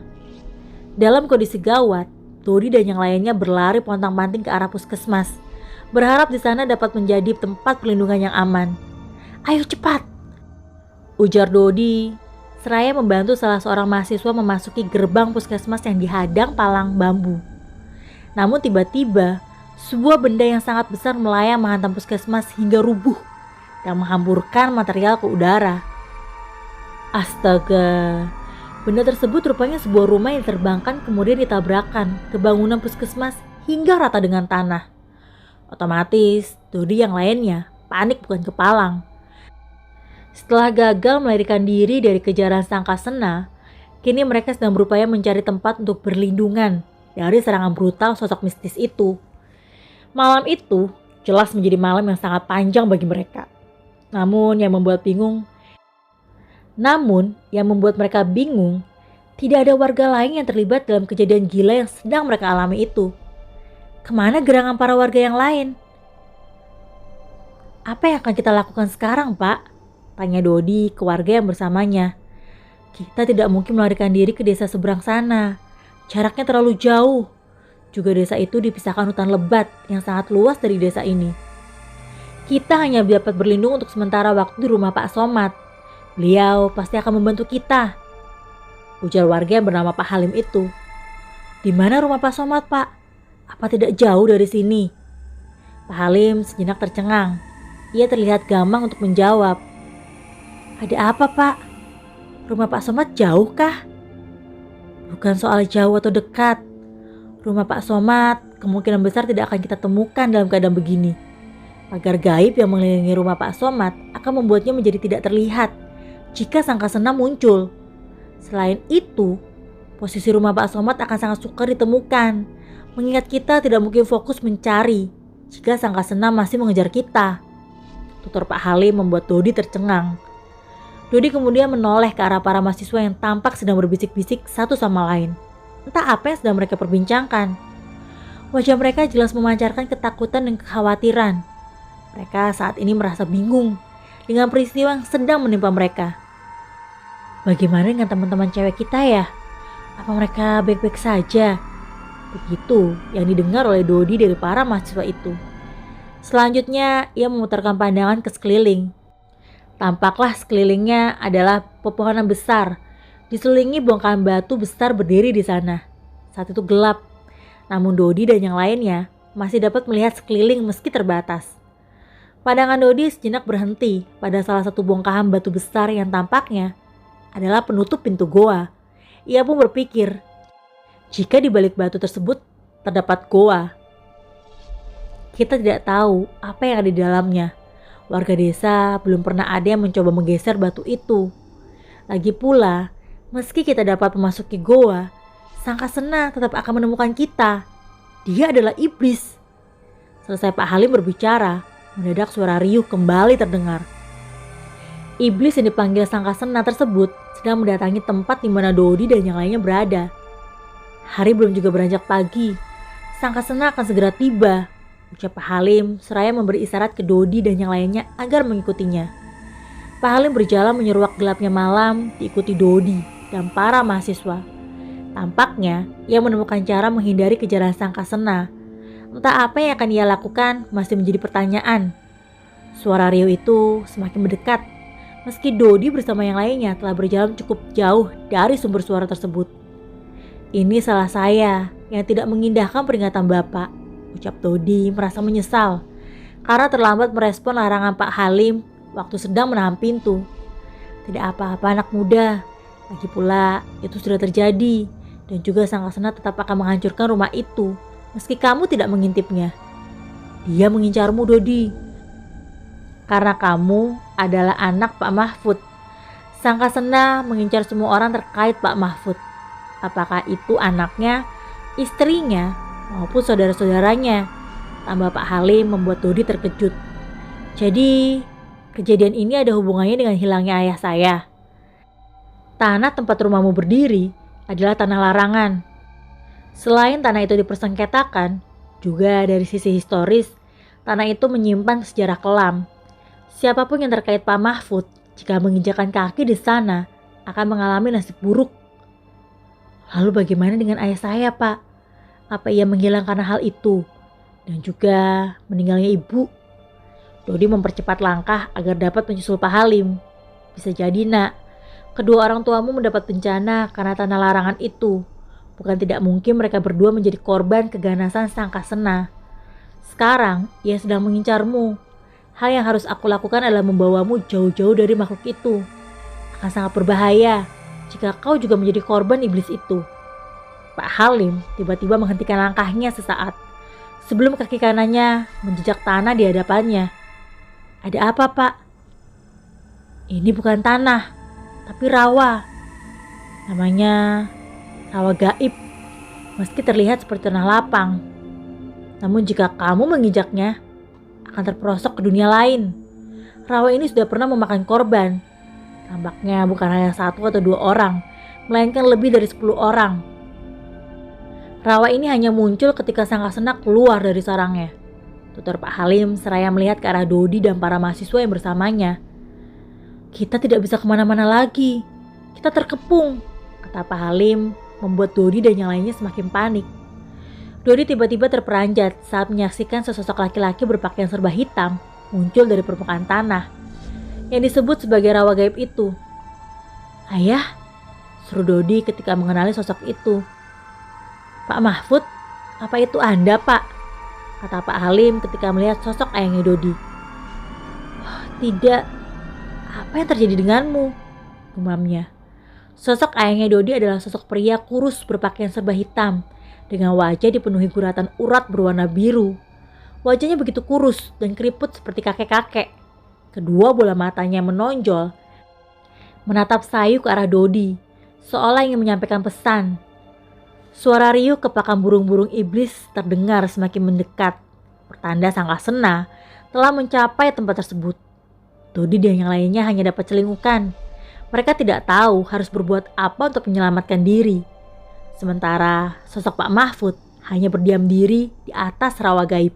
Dalam kondisi gawat, Dodi dan yang lainnya berlari pontang-panting ke arah puskesmas, berharap di sana dapat menjadi tempat perlindungan yang aman. "Ayo cepat," ujar Dodi, seraya membantu salah seorang mahasiswa memasuki gerbang puskesmas yang dihadang palang bambu. Namun tiba-tiba, sebuah benda yang sangat besar melayang menghantam puskesmas hingga rubuh dan menghamburkan material ke udara. Astaga! Benda tersebut rupanya sebuah rumah yang diterbangkan kemudian ditabrakkan ke bangunan puskesmas hingga rata dengan tanah. Otomatis, Dodi yang lainnya panik bukan kepalang. Setelah gagal melarikan diri dari kejaran Sangkasena, kini mereka sedang berupaya mencari tempat untuk berlindungan dari serangan brutal sosok mistis itu. Malam itu jelas menjadi malam yang sangat panjang bagi mereka. Namun yang membuat mereka bingung, tidak ada warga lain yang terlibat dalam kejadian gila yang sedang mereka alami itu. Kemana gerangan para warga yang lain? "Apa yang akan kita lakukan sekarang, Pak?" tanya Dodi ke warga yang bersamanya. "Kita tidak mungkin melarikan diri ke desa seberang sana. Jaraknya terlalu jauh. Juga desa itu dipisahkan hutan lebat yang sangat luas dari desa ini. Kita hanya dapat berlindung untuk sementara waktu di rumah Pak Somad. Beliau pasti akan membantu kita," ujar warga yang bernama Pak Halim itu. "Di mana rumah Pak Somad, Pak? Apa tidak jauh dari sini?" Pak Halim sejenak tercengang. Ia terlihat gamang untuk menjawab. "Ada apa, Pak? Rumah Pak Somad jauh kah?" "Bukan soal jauh atau dekat. Rumah Pak Somad kemungkinan besar tidak akan kita temukan dalam keadaan begini. Pagar gaib yang mengelilingi rumah Pak Somad akan membuatnya menjadi tidak terlihat jika Sangkasena muncul. Selain itu, posisi rumah Pak Somad akan sangat sukar ditemukan, mengingat kita tidak mungkin fokus mencari jika Sangkasena masih mengejar kita," tutur Pak Halim membuat Dodi tercengang. Dodi kemudian menoleh ke arah para mahasiswa yang tampak sedang berbisik-bisik satu sama lain. Entah apa yang sedang mereka perbincangkan. Wajah mereka jelas memancarkan ketakutan dan kekhawatiran. Mereka saat ini merasa bingung dengan peristiwa yang sedang menimpa mereka. Bagaimana dengan teman-teman cewek kita ya? Apa mereka baik-baik saja? Begitu yang didengar oleh Dodi dari para mahasiswa itu. Selanjutnya ia memutarkan pandangan ke sekeliling. Tampaklah sekelilingnya adalah pepohonan besar, diselingi bongkahan batu besar berdiri di sana. Saat itu gelap, namun Dodi dan yang lainnya masih dapat melihat sekeliling meski terbatas. Pandangan Dodi sejenak berhenti pada salah satu bongkahan batu besar yang tampaknya adalah penutup pintu goa. Ia pun berpikir, jika di balik batu tersebut terdapat goa, kita tidak tahu apa yang ada di dalamnya. Warga desa belum pernah ada yang mencoba menggeser batu itu. Lagi pula, meski kita dapat memasuki goa, Sangkasena tetap akan menemukan kita. Dia adalah iblis. Selesai Pak Halim berbicara, mendadak suara riuh kembali terdengar. Iblis yang dipanggil Sangkasena tersebut sedang mendatangi tempat di mana Dodi dan yang lainnya berada. Hari belum juga beranjak pagi. Sangkasena akan segera tiba, ucap Pak Halim seraya memberi isyarat ke Dodi dan yang lainnya agar mengikutinya. Pak Halim berjalan menyeruak gelapnya malam diikuti Dodi dan para mahasiswa. Tampaknya ia menemukan cara menghindari kejaran Sangkasena. Entah apa yang akan ia lakukan masih menjadi pertanyaan. Suara riuh itu semakin mendekat, meski Dodi bersama yang lainnya telah berjalan cukup jauh dari sumber suara tersebut. Ini salah saya yang tidak mengindahkan peringatan Bapak, ucap Dodi merasa menyesal karena terlambat merespon larangan Pak Halim waktu sedang menahan pintu. Tidak apa-apa anak muda, lagi pula itu sudah terjadi dan juga Sangkasena tetap akan menghancurkan rumah itu meski kamu tidak mengintipnya. Dia mengincarmu Dodi, karena kamu adalah anak Pak Mahfud. Sangkasena mengincar semua orang terkait Pak Mahfud. Apakah itu anaknya, istrinya, maupun saudara-saudaranya. Tambah Pak Halim membuat Dodi terkejut. Jadi, kejadian ini ada hubungannya dengan hilangnya ayah saya. Tanah tempat rumahmu berdiri adalah tanah larangan. Selain tanah itu dipersengketakan, juga dari sisi historis, tanah itu menyimpan sejarah kelam. Siapapun yang terkait Pak Mahfud, jika menginjakan kaki di sana, akan mengalami nasib buruk. Lalu bagaimana dengan ayah saya, Pak? Apa ia menghilang karena hal itu? Dan juga meninggalnya ibu? Dodi mempercepat langkah agar dapat menyusul Pak Halim. Bisa jadi nak, kedua orang tuamu mendapat bencana karena tanah larangan itu. Bukan tidak mungkin mereka berdua menjadi korban keganasan Sangkasena. Sekarang ia sedang mengincarmu. Hal yang harus aku lakukan adalah membawamu jauh-jauh dari makhluk itu. Akan sangat berbahaya jika kau juga menjadi korban iblis itu. Pak Halim tiba-tiba menghentikan langkahnya sesaat sebelum kaki kanannya menjejak tanah di hadapannya. Ada apa, Pak? Ini bukan tanah, tapi rawa. Namanya rawa gaib, meski terlihat seperti tanah lapang. Namun jika kamu menginjaknya, akan terperosok ke dunia lain. Rawa ini sudah pernah memakan korban. Tampaknya bukan hanya 1 atau 2 orang, melainkan lebih dari 10 orang. Rawa ini hanya muncul ketika Sangkasena keluar dari sarangnya. Tutur Pak Halim seraya melihat ke arah Dodi dan para mahasiswa yang bersamanya. Kita tidak bisa kemana-mana lagi. Kita terkepung, kata Pak Halim, membuat Dodi dan yang lainnya semakin panik. Dodi tiba-tiba terperanjat saat menyaksikan sesosok laki-laki berpakaian serba hitam muncul dari permukaan tanah yang disebut sebagai rawa gaib itu. Ayah, seru Dodi ketika mengenali sosok itu. Pak Mahfud, apa itu Anda, Pak? Kata Pak Halim ketika melihat sosok ayahnya Dodi. Oh, tidak, apa yang terjadi denganmu? Gumamnya. Sosok ayahnya Dodi adalah sosok pria kurus berpakaian serba hitam dengan wajah dipenuhi guratan urat berwarna biru. Wajahnya begitu kurus dan keriput seperti kakek-kakek. Kedua bola matanya menonjol, menatap sayu ke arah Dodi, seolah ingin menyampaikan pesan. Suara riuh kepakan burung-burung iblis terdengar semakin mendekat, pertanda Sangkasena telah mencapai tempat tersebut. Dodi dan yang lainnya hanya dapat celingukan. Mereka tidak tahu harus berbuat apa untuk menyelamatkan diri. Sementara sosok Pak Mahfud hanya berdiam diri di atas rawa gaib.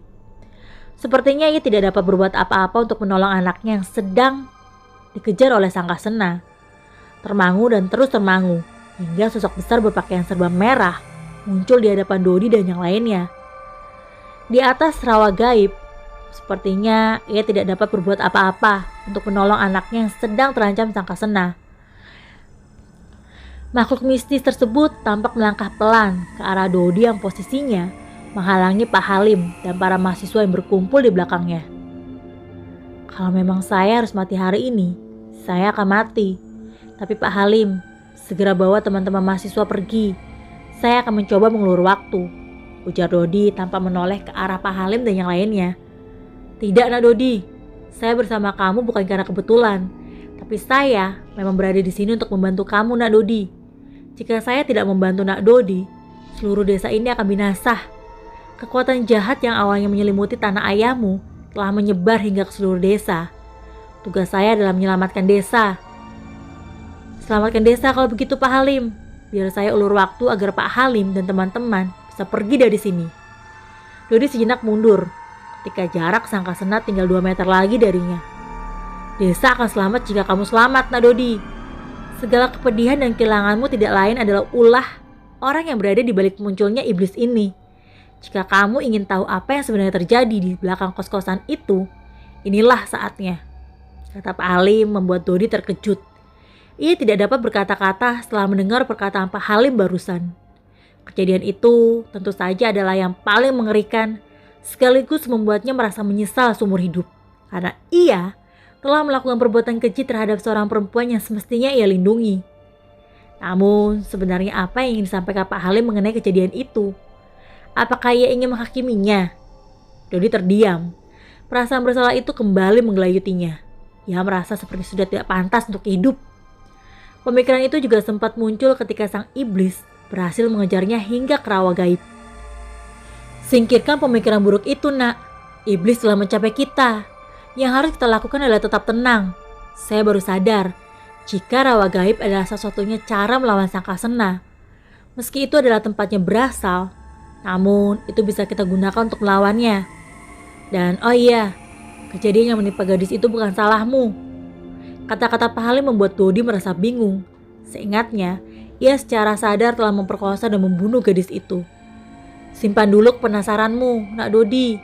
Sepertinya ia tidak dapat berbuat apa-apa untuk menolong anaknya yang sedang dikejar oleh Sangkasena. Termangu dan terus termangu, hingga sosok besar berpakaian serba merah muncul di hadapan Dodi dan yang lainnya. Di atas rawa gaib, sepertinya ia tidak dapat berbuat apa-apa untuk menolong anaknya yang sedang terancam Sangkasena. Makhluk mistis tersebut tampak melangkah pelan ke arah Dodi yang posisinya menghalangi Pak Halim dan para mahasiswa yang berkumpul di belakangnya. Kalau memang saya harus mati hari ini, saya akan mati. Tapi Pak Halim, segera bawa teman-teman mahasiswa pergi. Saya akan mencoba mengulur waktu, ujar Dodi tanpa menoleh ke arah Pak Halim dan yang lainnya. Tidak, Nak Dodi. Saya bersama kamu bukan karena kebetulan. Tapi saya memang berada di sini untuk membantu kamu, Nak Dodi. Jika saya tidak membantu Nak Dodi, Seluruh desa ini akan binasa. Kekuatan jahat yang awalnya menyelimuti tanah ayahmu telah menyebar hingga ke seluruh desa. Tugas saya adalah menyelamatkan desa. Selamatkan desa kalau begitu Pak Halim. Biar saya ulur waktu agar Pak Halim dan teman-teman bisa pergi dari sini. Dodi sejenak mundur ketika jarak Sangkasena tinggal 2 meter lagi darinya. Desa akan selamat jika kamu selamat, Nak Dodi. Segala kepedihan dan kehilanganmu tidak lain adalah ulah orang yang berada di balik munculnya iblis ini. Jika kamu ingin tahu apa yang sebenarnya terjadi di belakang kos-kosan itu, inilah saatnya. Kata Pak Halim membuat Dodi terkejut. Ia tidak dapat berkata-kata setelah mendengar perkataan Pak Halim barusan. Kejadian itu tentu saja adalah yang paling mengerikan, sekaligus membuatnya merasa menyesal seumur hidup. Karena ia telah melakukan perbuatan keji terhadap seorang perempuan yang semestinya ia lindungi. Namun sebenarnya apa yang ingin disampaikan Pak Halim mengenai kejadian itu? Apakah ia ingin menghakiminya? Dodi terdiam. Perasaan bersalah itu kembali menggelayutinya. Ia merasa seperti sudah tidak pantas untuk hidup. Pemikiran itu juga sempat muncul ketika sang iblis berhasil mengejarnya hingga ke rawa gaib. Singkirkan pemikiran buruk itu, Nak. Iblis telah mencapai kita. Yang harus kita lakukan adalah tetap tenang. Saya baru sadar jika rawa gaib adalah satu-satunya cara melawan Sangkasena. Meski itu adalah tempatnya berasal, namun itu bisa kita gunakan untuk melawannya. Dan oh iya, kejadian yang menimpa gadis itu bukan salahmu. Kata-kata Pak Halim membuat Dodi merasa bingung. Seingatnya, ia secara sadar telah memperkosa dan membunuh gadis itu. Simpan dulu penasaranmu, Nak Dodi.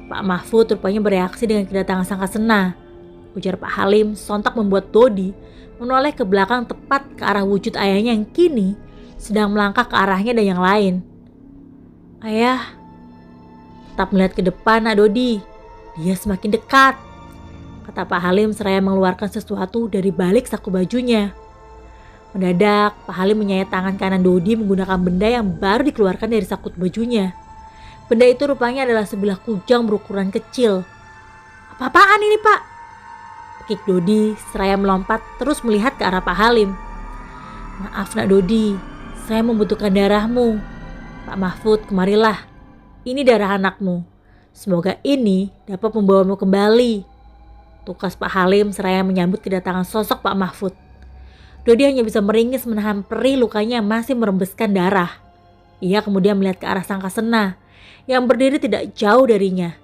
Pak Mahfud rupanya bereaksi dengan kedatangan Sangkasena. Ujar Pak Halim sontak membuat Dodi menoleh ke belakang tepat ke arah wujud ayahnya yang kini sedang melangkah ke arahnya dan yang lain. Ayah, tetap melihat ke depan, Nak Dodi. Dia semakin dekat. Kata Pak Halim seraya mengeluarkan sesuatu dari balik saku bajunya. Mendadak, Pak Halim menyayat tangan kanan Dodi menggunakan benda yang baru dikeluarkan dari saku bajunya. Benda itu rupanya adalah sebilah kujang berukuran kecil. Apa-apaan ini, Pak? Kik Dodi seraya melompat terus melihat ke arah Pak Halim. Maaf, Nak Dodi, saya membutuhkan darahmu. Pak Mahfud, kemarilah. Ini darah anakmu. Semoga ini dapat membawamu kembali. Tukas Pak Halim seraya menyambut kedatangan sosok Pak Mahfud. Dodi hanya bisa meringis menahan perih lukanya yang masih merembeskan darah. Ia kemudian melihat ke arah Sangkasena yang berdiri tidak jauh darinya.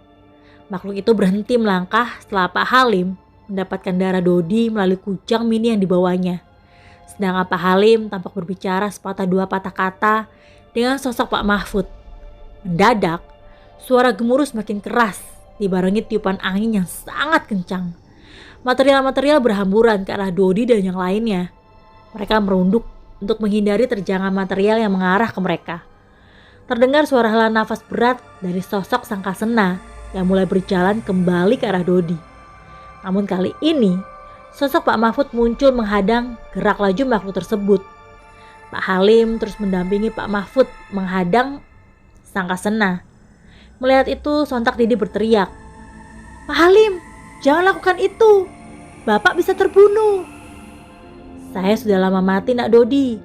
Makhluk itu berhenti melangkah setelah Pak Halim mendapatkan darah Dodi melalui kujang mini yang dibawanya. Sedangkan Pak Halim tampak berbicara sepatah dua patah kata dengan sosok Pak Mahfud. Mendadak, suara gemuruh semakin keras dibarengi tiupan angin yang sangat kencang. Material-material berhamburan ke arah Dodi dan yang lainnya. Mereka merunduk untuk menghindari terjangan material yang mengarah ke mereka. Terdengar suara hela nafas berat dari sosok Sangkasena yang mulai berjalan kembali ke arah Dodi. Namun kali ini, sosok Pak Mahfud muncul menghadang gerak laju makhluk tersebut. Pak Halim terus mendampingi Pak Mahfud menghadang Sangkasena. Melihat itu, sontak Didi berteriak, Pak Halim, jangan lakukan itu. Bapak bisa terbunuh. Saya sudah lama mati, Nak Dodi.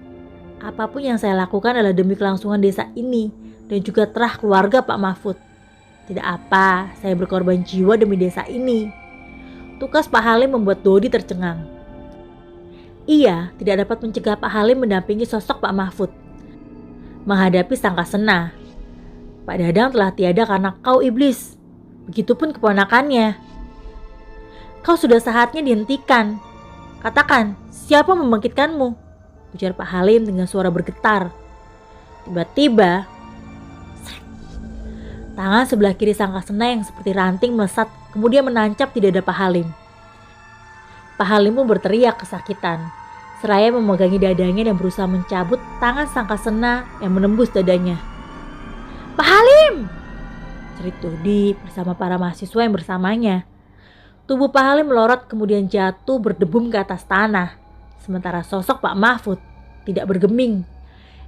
Apapun yang saya lakukan adalah demi kelangsungan desa ini dan juga terah keluarga Pak Mahfud. Tidak apa, saya berkorban jiwa demi desa ini. Tukas Pak Halim membuat Dodi tercengang. Ia tidak dapat mencegah Pak Halim mendampingi sosok Pak Mahfud menghadapi Sangkasena. Pak Dadang telah tiada karena kau iblis. Begitupun keponakannya. Kau sudah saatnya dihentikan. Katakan, siapa membangkitkanmu? Ujar Pak Halim dengan suara bergetar. Tiba-tiba, tangan sebelah kiri Sangkasena yang seperti ranting melesat kemudian menancap di dada Pak Halim. Pak Halim pun berteriak kesakitan, seraya memegangi dadanya dan berusaha mencabut tangan Sangkasena yang menembus dadanya. Pak Halim! Cerit Dodi bersama para mahasiswa yang bersamanya. Tubuh Pak Halim melorot kemudian jatuh berdebum ke atas tanah. Sementara sosok Pak Mahfud tidak bergeming.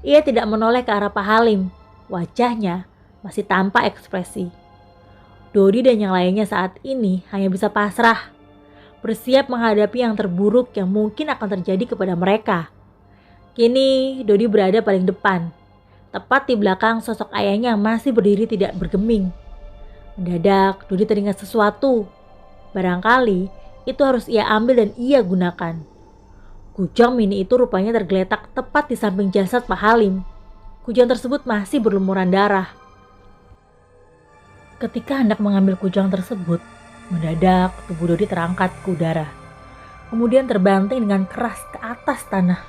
Ia tidak menoleh ke arah Pak Halim. Wajahnya masih tanpa ekspresi. Dodi dan yang lainnya saat ini hanya bisa pasrah. Bersiap menghadapi yang terburuk yang mungkin akan terjadi kepada mereka. Kini Dodi berada paling depan. tepat di belakang sosok ayahnya yang masih berdiri tidak bergeming. Mendadak, Dodi teringat sesuatu. Barangkali itu harus ia ambil dan ia gunakan. Kujang mini itu rupanya tergeletak tepat di samping jasad Pak Halim. Kujang tersebut masih berlumuran darah. Ketika hendak mengambil kujang tersebut, mendadak tubuh Dodi terangkat ke udara. Kemudian terbanting dengan keras ke atas tanah.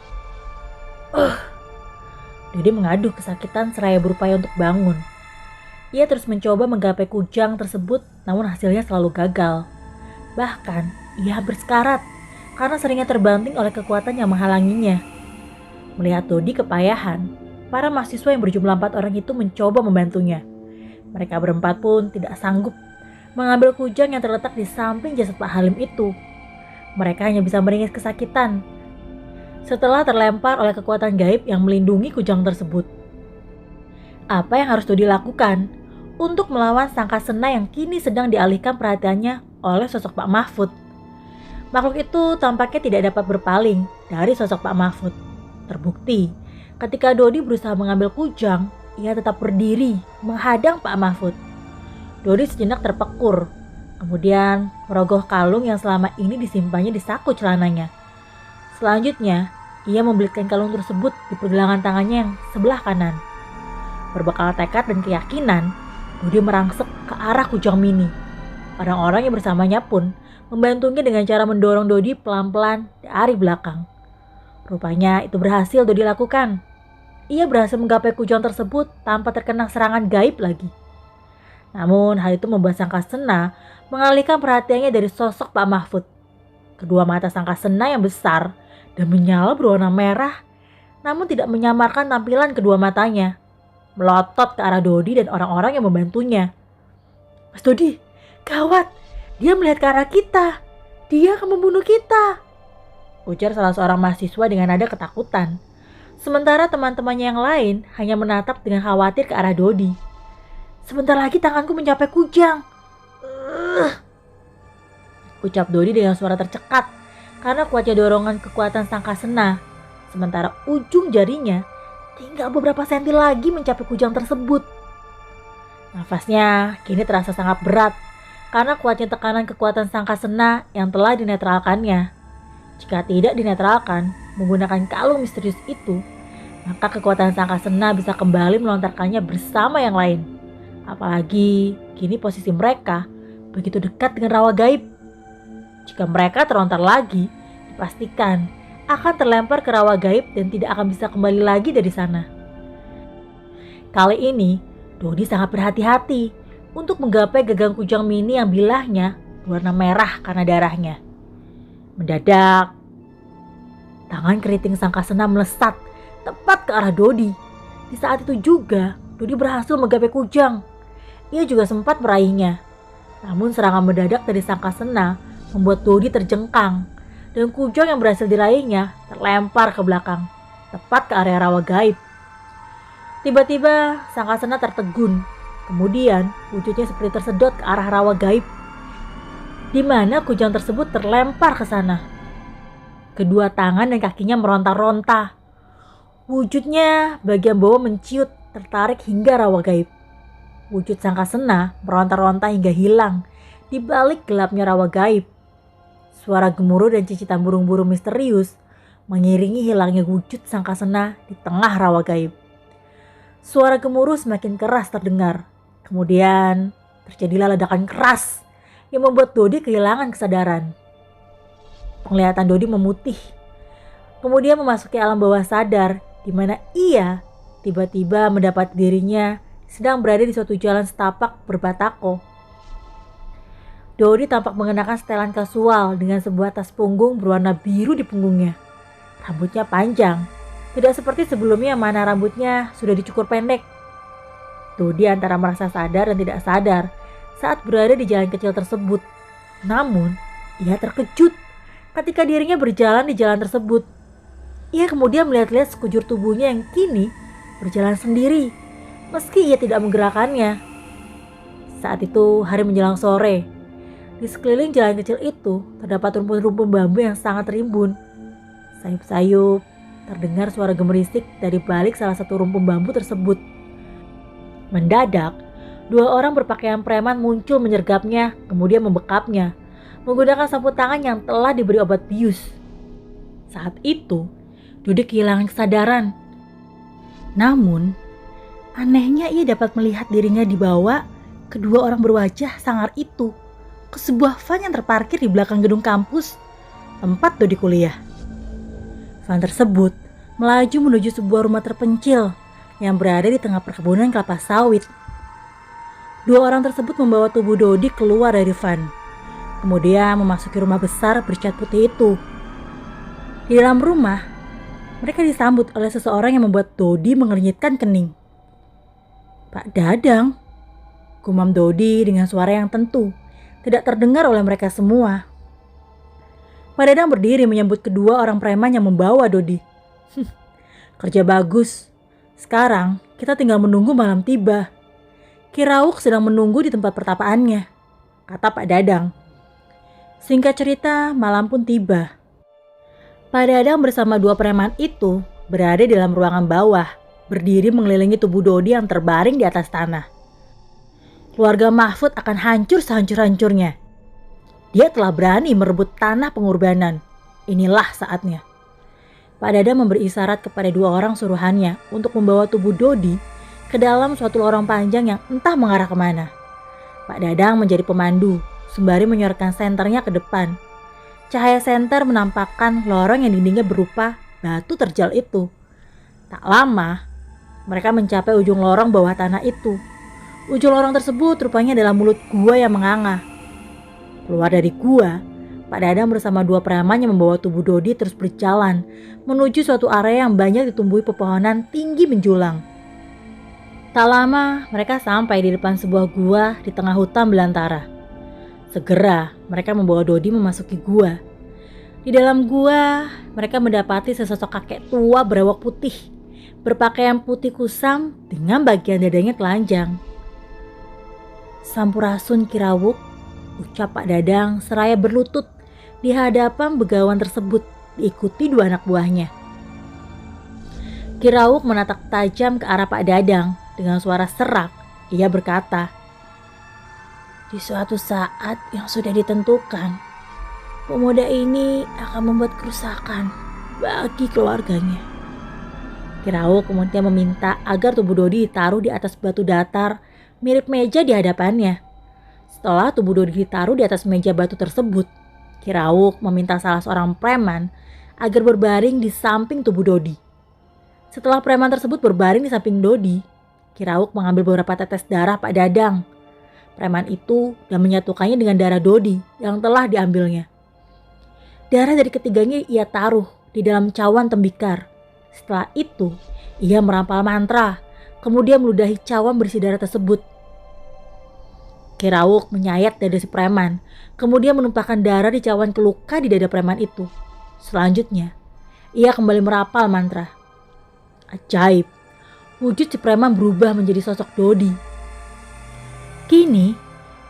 Dodi mengaduh kesakitan seraya berupaya untuk bangun. Ia terus mencoba menggapai kujang tersebut, namun hasilnya selalu gagal. Bahkan, ia bersekarat karena seringnya terbanting oleh kekuatan yang menghalanginya. Melihat Dodi kepayahan, para mahasiswa yang berjumlah 4 orang itu mencoba membantunya. Mereka berempat pun tidak sanggup mengambil kujang yang terletak di samping jasad Pak Halim itu. Mereka hanya bisa meringis kesakitan setelah terlempar oleh kekuatan gaib yang melindungi kujang tersebut. Apa yang harus Dodi lakukan untuk melawan Sangkasena yang kini sedang dialihkan perhatiannya oleh sosok Pak Mahfud? Makhluk itu tampaknya tidak dapat berpaling dari sosok Pak Mahfud. Terbukti, ketika Dodi berusaha mengambil kujang, ia tetap berdiri menghadang Pak Mahfud. Dodi sejenak terpekur, kemudian merogoh kalung yang selama ini disimpannya di saku celananya. Selanjutnya, ia membelitkan kalung tersebut di pergelangan tangannya yang sebelah kanan. Berbekal tekad dan keyakinan, Dodi merangsek ke arah kujang mini. Orang-orang yang bersamanya pun membantunya dengan cara mendorong Dodi pelan-pelan dari belakang. Rupanya itu berhasil Dodi lakukan. Ia berhasil menggapai kujang tersebut tanpa terkena serangan gaib lagi. Namun hal itu membuat Sangkasena mengalihkan perhatiannya dari sosok Pak Mahfud. Kedua mata Sangkasena yang besar dan menyala berwarna merah, namun tidak menyamarkan tampilan kedua matanya, melotot ke arah Dodi dan orang-orang yang membantunya. "Mas Dodi, gawat! Dia melihat ke arah kita! Dia akan membunuh kita!" ujar salah seorang mahasiswa dengan nada ketakutan. Sementara teman-temannya yang lain hanya menatap dengan khawatir ke arah Dodi. "Sebentar lagi tanganku mencapai kujang," ucap Dodi dengan suara tercekat karena kuatnya dorongan kekuatan Sangkasena. Sementara ujung jarinya tinggal beberapa senti lagi mencapai kujang tersebut. Nafasnya kini terasa sangat berat karena kuatnya tekanan kekuatan Sangkasena yang telah dinetralkannya. Jika tidak dinetralkan menggunakan kalung misterius itu, maka kekuatan Sangkasena bisa kembali melontarkannya bersama yang lain. Apalagi kini posisi mereka begitu dekat dengan rawa gaib. Jika mereka terlontar lagi, dipastikan akan terlempar ke rawa gaib dan tidak akan bisa kembali lagi dari sana. Kali ini, Dodi sangat berhati-hati untuk menggapai gagang kujang mini yang bilahnya berwarna merah karena darahnya. Mendadak, tangan keriting Sangkasena melesat tepat ke arah Dodi. Di saat itu juga, Dodi berhasil menggapai kujang. Ia juga sempat meraihnya. Namun serangan mendadak dari Sangkasena membuat Dodi terjengkang, dan kujang yang berhasil diraihnya terlempar ke belakang, tepat ke area rawa gaib. Tiba-tiba Sangkasena tertegun, kemudian wujudnya seperti tersedot ke arah rawa gaib, di mana kujang tersebut terlempar ke sana. Kedua tangan dan kakinya meronta-ronta. Wujudnya bagian bawah menciut, tertarik hingga rawa gaib. Wujud Sangkasena meronta-ronta hingga hilang di balik gelapnya rawa gaib. Suara gemuruh dan cicitan burung-burung misterius mengiringi hilangnya wujud Sangkasena di tengah rawa gaib. Suara gemuruh semakin keras terdengar. Kemudian terjadilah ledakan keras yang membuat Dodi kehilangan kesadaran. Penglihatan Dodi memutih. Kemudian memasuki alam bawah sadar, di mana ia tiba-tiba mendapat dirinya sedang berada di suatu jalan setapak berbatako. Dodi tampak mengenakan setelan kasual dengan sebuah tas punggung berwarna biru di punggungnya. Rambutnya panjang, tidak seperti sebelumnya yang mana rambutnya sudah dicukur pendek. Dodi antara merasa sadar dan tidak sadar saat berada di jalan kecil tersebut. Namun, ia terkejut ketika dirinya berjalan di jalan tersebut. Ia kemudian melihat-lihat sekujur tubuhnya yang kini berjalan sendiri, meski ia tidak menggerakkannya. Saat itu hari menjelang sore. Di sekeliling jalan kecil itu terdapat rumpun-rumpun bambu yang sangat rimbun. Sayup-sayup, terdengar suara gemerisik dari balik salah satu rumpun bambu tersebut. Mendadak, dua orang berpakaian preman muncul menyergapnya, kemudian membekapnya, menggunakan sapu tangan yang telah diberi obat bius. Saat itu, Dodi kehilangan kesadaran. Namun, anehnya ia dapat melihat dirinya dibawa kedua orang berwajah sangar itu ke sebuah van yang terparkir di belakang gedung kampus tempat Dodi kuliah. Van tersebut melaju menuju sebuah rumah terpencil yang berada di tengah perkebunan kelapa sawit. Dua orang tersebut membawa tubuh Dodi keluar dari van, kemudian memasuki rumah besar bercat putih itu. Di dalam rumah, mereka disambut oleh seseorang yang membuat Dodi mengernyitkan kening. "Pak Dadang," gumam Dodi dengan suara yang tentu tidak terdengar oleh mereka semua. Pak Dadang berdiri menyambut kedua orang preman yang membawa Dodi. "Kerja bagus. Sekarang kita tinggal menunggu malam tiba. Ki Rauk sedang menunggu di tempat pertapaannya," kata Pak Dadang. Singkat cerita, malam pun tiba. Pak Dadang bersama dua preman itu berada di dalam ruangan bawah, berdiri mengelilingi tubuh Dodi yang terbaring di atas tanah. Keluarga Mahfud akan hancur sehancur-hancurnya. Dia telah berani merebut tanah pengorbanan. Inilah saatnya. Pak Dadang memberi isyarat kepada dua orang suruhannya untuk membawa tubuh Dodi ke dalam suatu lorong panjang yang entah mengarah kemana. Pak Dadang menjadi pemandu, sembari menyorotkan senternya ke depan. Cahaya senter menampakkan lorong yang dindingnya berupa batu terjal itu. Tak lama, mereka mencapai ujung lorong bawah tanah itu. Ujung lorong tersebut rupanya adalah mulut gua yang menganga. Keluar dari gua, Pak Dadang bersama dua preman yang membawa tubuh Dodi terus berjalan menuju suatu area yang banyak ditumbuhi pepohonan tinggi menjulang. Tak lama, mereka sampai di depan sebuah gua di tengah hutan belantara. Segera, mereka membawa Dodi memasuki gua. Di dalam gua, mereka mendapati sesosok kakek tua berewok putih, berpakaian putih kusam dengan bagian dadanya telanjang. "Sampurasun Ki Rauk," ucap Pak Dadang seraya berlutut di hadapan begawan tersebut diikuti dua anak buahnya. Ki Rauk menatap tajam ke arah Pak Dadang dengan suara serak. Ia berkata, "Di suatu saat yang sudah ditentukan, pemuda ini akan membuat kerusakan bagi keluarganya." Ki Rauk kemudian meminta agar tubuh Dodi ditaruh di atas batu datar mirip meja di hadapannya. Setelah tubuh Dodi ditaruh di atas meja batu tersebut, Ki Rauk meminta salah seorang preman agar berbaring di samping tubuh Dodi. Setelah preman tersebut berbaring di samping Dodi, Ki Rauk mengambil beberapa tetes darah Pak Dadang, preman itu, dan menyatukannya dengan darah Dodi yang telah diambilnya. Darah dari ketiganya ia taruh di dalam cawan tembikar. Setelah itu, ia merampal mantra, kemudian meludahi cawan berisi darah tersebut. Ki Rauk menyayat dada si preman, kemudian menumpahkan darah di cawan ke luka di dada preman itu. Selanjutnya, ia kembali merapal mantra. Ajaib, wujud si preman berubah menjadi sosok Dodi. Kini,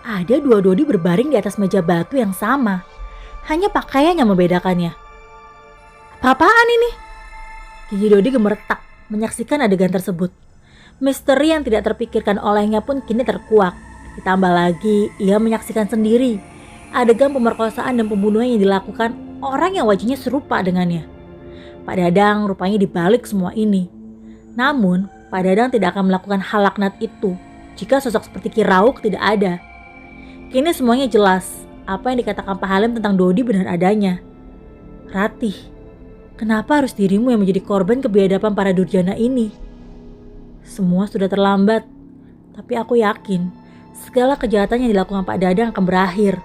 ada dua Dodi berbaring di atas meja batu yang sama, hanya pakaian yang membedakannya. "Apa-apaan ini?" Gigi Dodi gemeretak menyaksikan adegan tersebut. Misteri yang tidak terpikirkan olehnya pun kini terkuak. Ditambah lagi, ia menyaksikan sendiri adegan pemerkosaan dan pembunuhan yang dilakukan orang yang wajahnya serupa dengannya. Pak Dadang rupanya dibalik semua ini. Namun, Pak Dadang tidak akan melakukan hal laknat itu jika sosok seperti Ki Rauk tidak ada. Kini semuanya jelas apa yang dikatakan Pak Halim tentang Dodi benar adanya. "Ratih, kenapa harus dirimu yang menjadi korban kebiadaban para durjana ini? Semua sudah terlambat, tapi aku yakin segala kejahatan yang dilakukan Pak Dadang akan berakhir."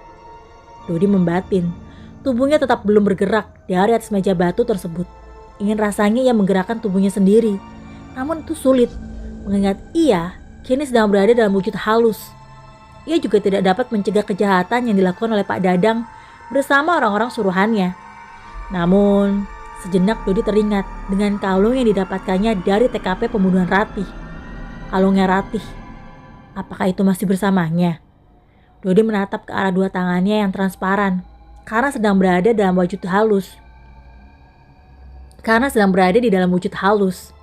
Dodi membatin, tubuhnya tetap belum bergerak dari atas meja batu tersebut. Ingin rasanya ia menggerakkan tubuhnya sendiri, namun itu sulit, mengingat ia kini sedang berada dalam wujud halus. Ia juga tidak dapat mencegah kejahatan yang dilakukan oleh Pak Dadang bersama orang-orang suruhannya. Namun, sejenak Dodi teringat dengan kalung yang didapatkannya dari TKP pembunuhan Ratih. Kalungnya Ratih, apakah itu masih bersamanya? Dodi menatap ke arah dua tangannya yang transparan karena sedang berada dalam wujud halus. karena sedang berada di dalam wujud halus.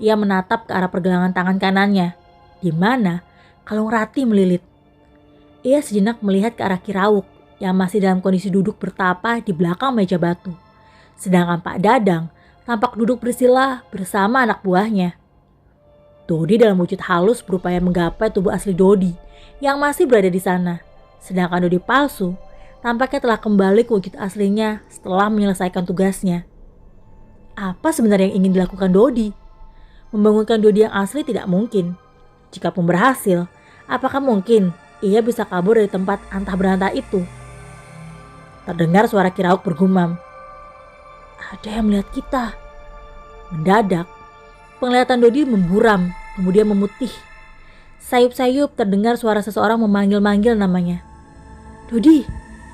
Ia menatap ke arah pergelangan tangan kanannya, di mana kalung rati melilit. Ia sejenak melihat ke arah Kirauk yang masih dalam kondisi duduk bertapa di belakang meja batu. Sedangkan Pak Dadang tampak duduk bersila bersama anak buahnya. Dodi dalam wujud halus berupaya menggapai tubuh asli Dodi yang masih berada di sana. Sedangkan Dodi palsu tampaknya telah kembali ke wujud aslinya setelah menyelesaikan tugasnya. Apa sebenarnya yang ingin dilakukan Dodi? Membangunkan Dodi yang asli tidak mungkin. Jikapun berhasil, apakah mungkin ia bisa kabur dari tempat antah berantah itu? Terdengar suara Kirauk bergumam. Ada yang melihat kita. Mendadak, penglihatan Dodi memburam, kemudian memutih. Sayup-sayup terdengar suara seseorang memanggil-manggil namanya. Dodi,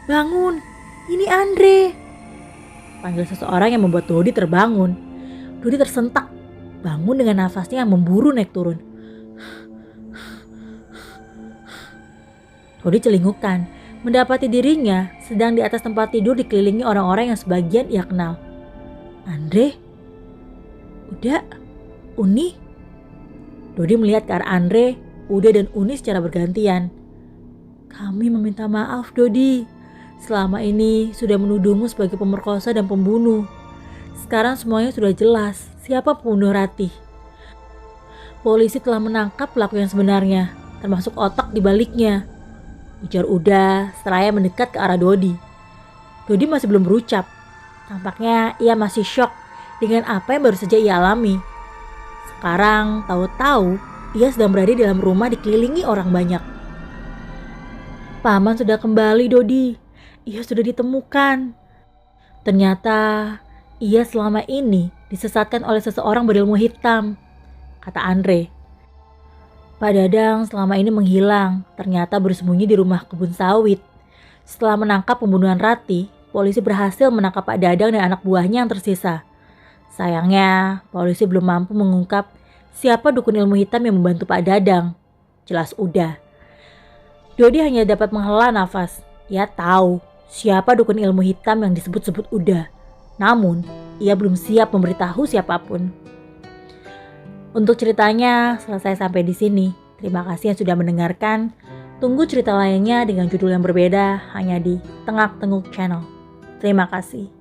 bangun, ini Andre. Panggil seseorang yang membuat Dodi terbangun. Dodi tersentak, bangun dengan nafasnya yang memburu naik turun. Dodi celingukan, mendapati dirinya sedang di atas tempat tidur dikelilingi orang-orang yang sebagian ia kenal. Andre? Uda? Uni? Dodi melihat ke arah Andre, Uda dan Uni secara bergantian. Kami meminta maaf Dodi. Selama ini sudah menuduhmu sebagai pemerkosa dan pembunuh. Sekarang semuanya sudah jelas siapa pembunuh Ratih. Polisi telah menangkap pelaku yang sebenarnya, termasuk otak di baliknya. Ujar Uda seraya mendekat ke arah Dodi. Dodi masih belum berucap. Tampaknya ia masih syok dengan apa yang baru saja ia alami. Sekarang tahu-tahu ia sedang berada di dalam rumah dikelilingi orang banyak. Paman sudah kembali Dodi. Ia sudah ditemukan. Ternyata ia selama ini disesatkan oleh seseorang berilmu hitam, kata Andre. Pak Dadang selama ini menghilang, ternyata bersembunyi di rumah kebun sawit. Setelah menangkap pembunuhan Rati, polisi berhasil menangkap Pak Dadang dan anak buahnya yang tersisa. Sayangnya, polisi belum mampu mengungkap siapa dukun ilmu hitam yang membantu Pak Dadang. Jelas udah. Dodi hanya dapat menghela nafas. Ia tahu siapa dukun ilmu hitam yang disebut-sebut Uda. Namun, ia belum siap memberitahu siapapun. Untuk ceritanya selesai sampai di sini. Terima kasih yang sudah mendengarkan. Tunggu cerita lainnya dengan judul yang berbeda hanya di Tengak Tenguk Channel. Terima kasih.